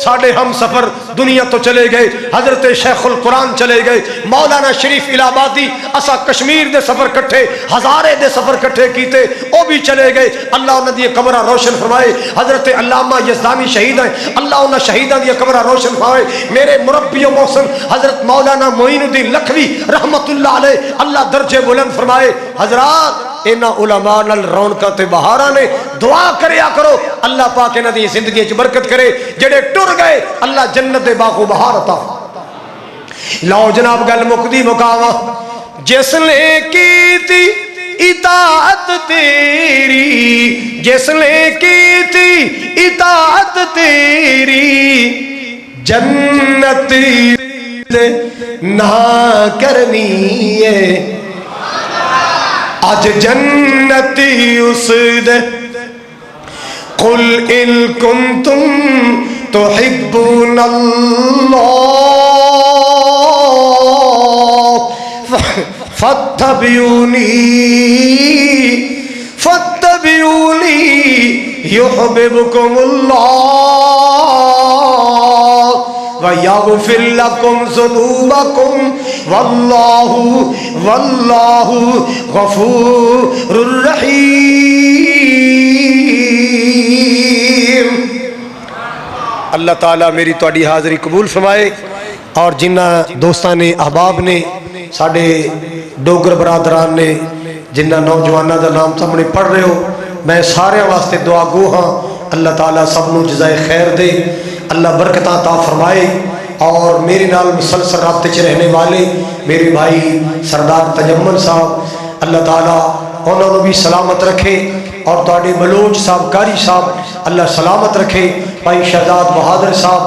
Speaker 1: ساڑھے ہم سفر دنیا تو چلے گئے, حضرت شیخ القرآن چلے گئے, مولانا شریف الہ آبادی. اساں کشمیر دے سفر کٹھے, ہزارے دے سفر کٹھے کیتے, او بھی چلے گئے. اللہ انہوں دی قبر روشن فرمائے. حضرت علامہ یزدانی شہید ہیں, اللہ انہوں شہیدان دی قبر روشن فرمائے. میرے مربی و محسن حضرت مولانا معین الدین لکھوی رحمت اللہ علیہ اللہ درجے بلند فرمائے. حضرات اینا علماء نال رونقاں تے بہاراں نے دعا کریا کرو اللہ پاک انہاں دی زندگی وچ برکت کرے. جڑے ٹر گئے اللہ جنت دے باغ و بہار عطا. لو جناب گل مکدی مکاواں. جس نے کی تھی اطاعت تیری, جس نے کی تھی اطاعت تیری, جنت نہ کرنی ہے. آج جنتی اس دے. قل ان کنتم تحبون اللہ فاتبعونی فاتبعونی یحببکم اللہ وَيَغْفِرْ لَكُمْ ذُنُوبَكُمْ وَاللَّهُ غَفُورٌ رَحِيمٌ. اللہ تعالیٰ میری تواڈی حاضری قبول فرمائے. اور جنہ دوستان نے احباب نے ساڑھے ڈوگر برادران نے جنہ نوجوانہ دا نام سامنے پڑھ رہے ہو, میں سارے واسطے دعا گو ہاں. اللہ تعالیٰ سب نو جزائے خیر دے, اللہ برکتاں عطا فرمائے. اور میرے نال مسلسل رابطے چ رہنے والے میرے بھائی سردار تجمل صاحب اللہ تعالیٰ انہوں نے بھی سلامت رکھے. اور تواڈے بلوچ صاحب قاری صاحب اللہ سلامت رکھے. بھائی شہزاد بہادر صاحب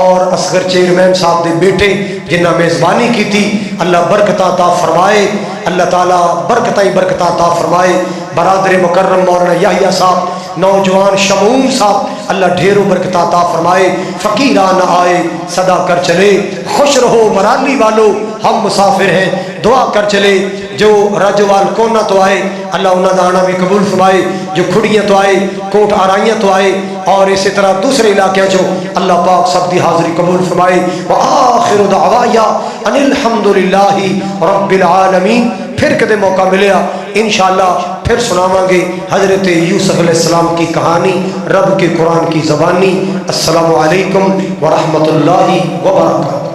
Speaker 1: اور اصغر چیئرمین صاحب دے بیٹے جنہ میزبانی کی تھی اللہ برکتاں عطا فرمائے. اللہ تعالیٰ برکتاں برکتاں عطا فرمائے. برادر مکرم مولانا یحییٰ صاحب, نوجوان شموم صاحب اللہ ڈھیروں برکتاں عطا فرمائے. فقیران آئے صدا کر چلے, خوش رہو مرالی والو ہم مسافر ہیں دعا کر چلے. جو راجوال کونا تو آئے اللہ انہاں دا آنا بھی قبول فرمائے. جو کھڑیاں تو آئے, کوٹ آرائیاں تو آئے, اور اسی طرح دوسرے علاقے جو اللہ پاک سب دی حاضری قبول فرمائے. وآخر دعوایا ان الحمدللہ رب العالمین. پھر کدے موقع ملیا انشاءاللہ پھر سناواں گے حضرت یوسف علیہ السلام کی کہانی رب کے قرآن کی زبانی. السلام علیکم ورحمۃ اللہ وبرکاتہ.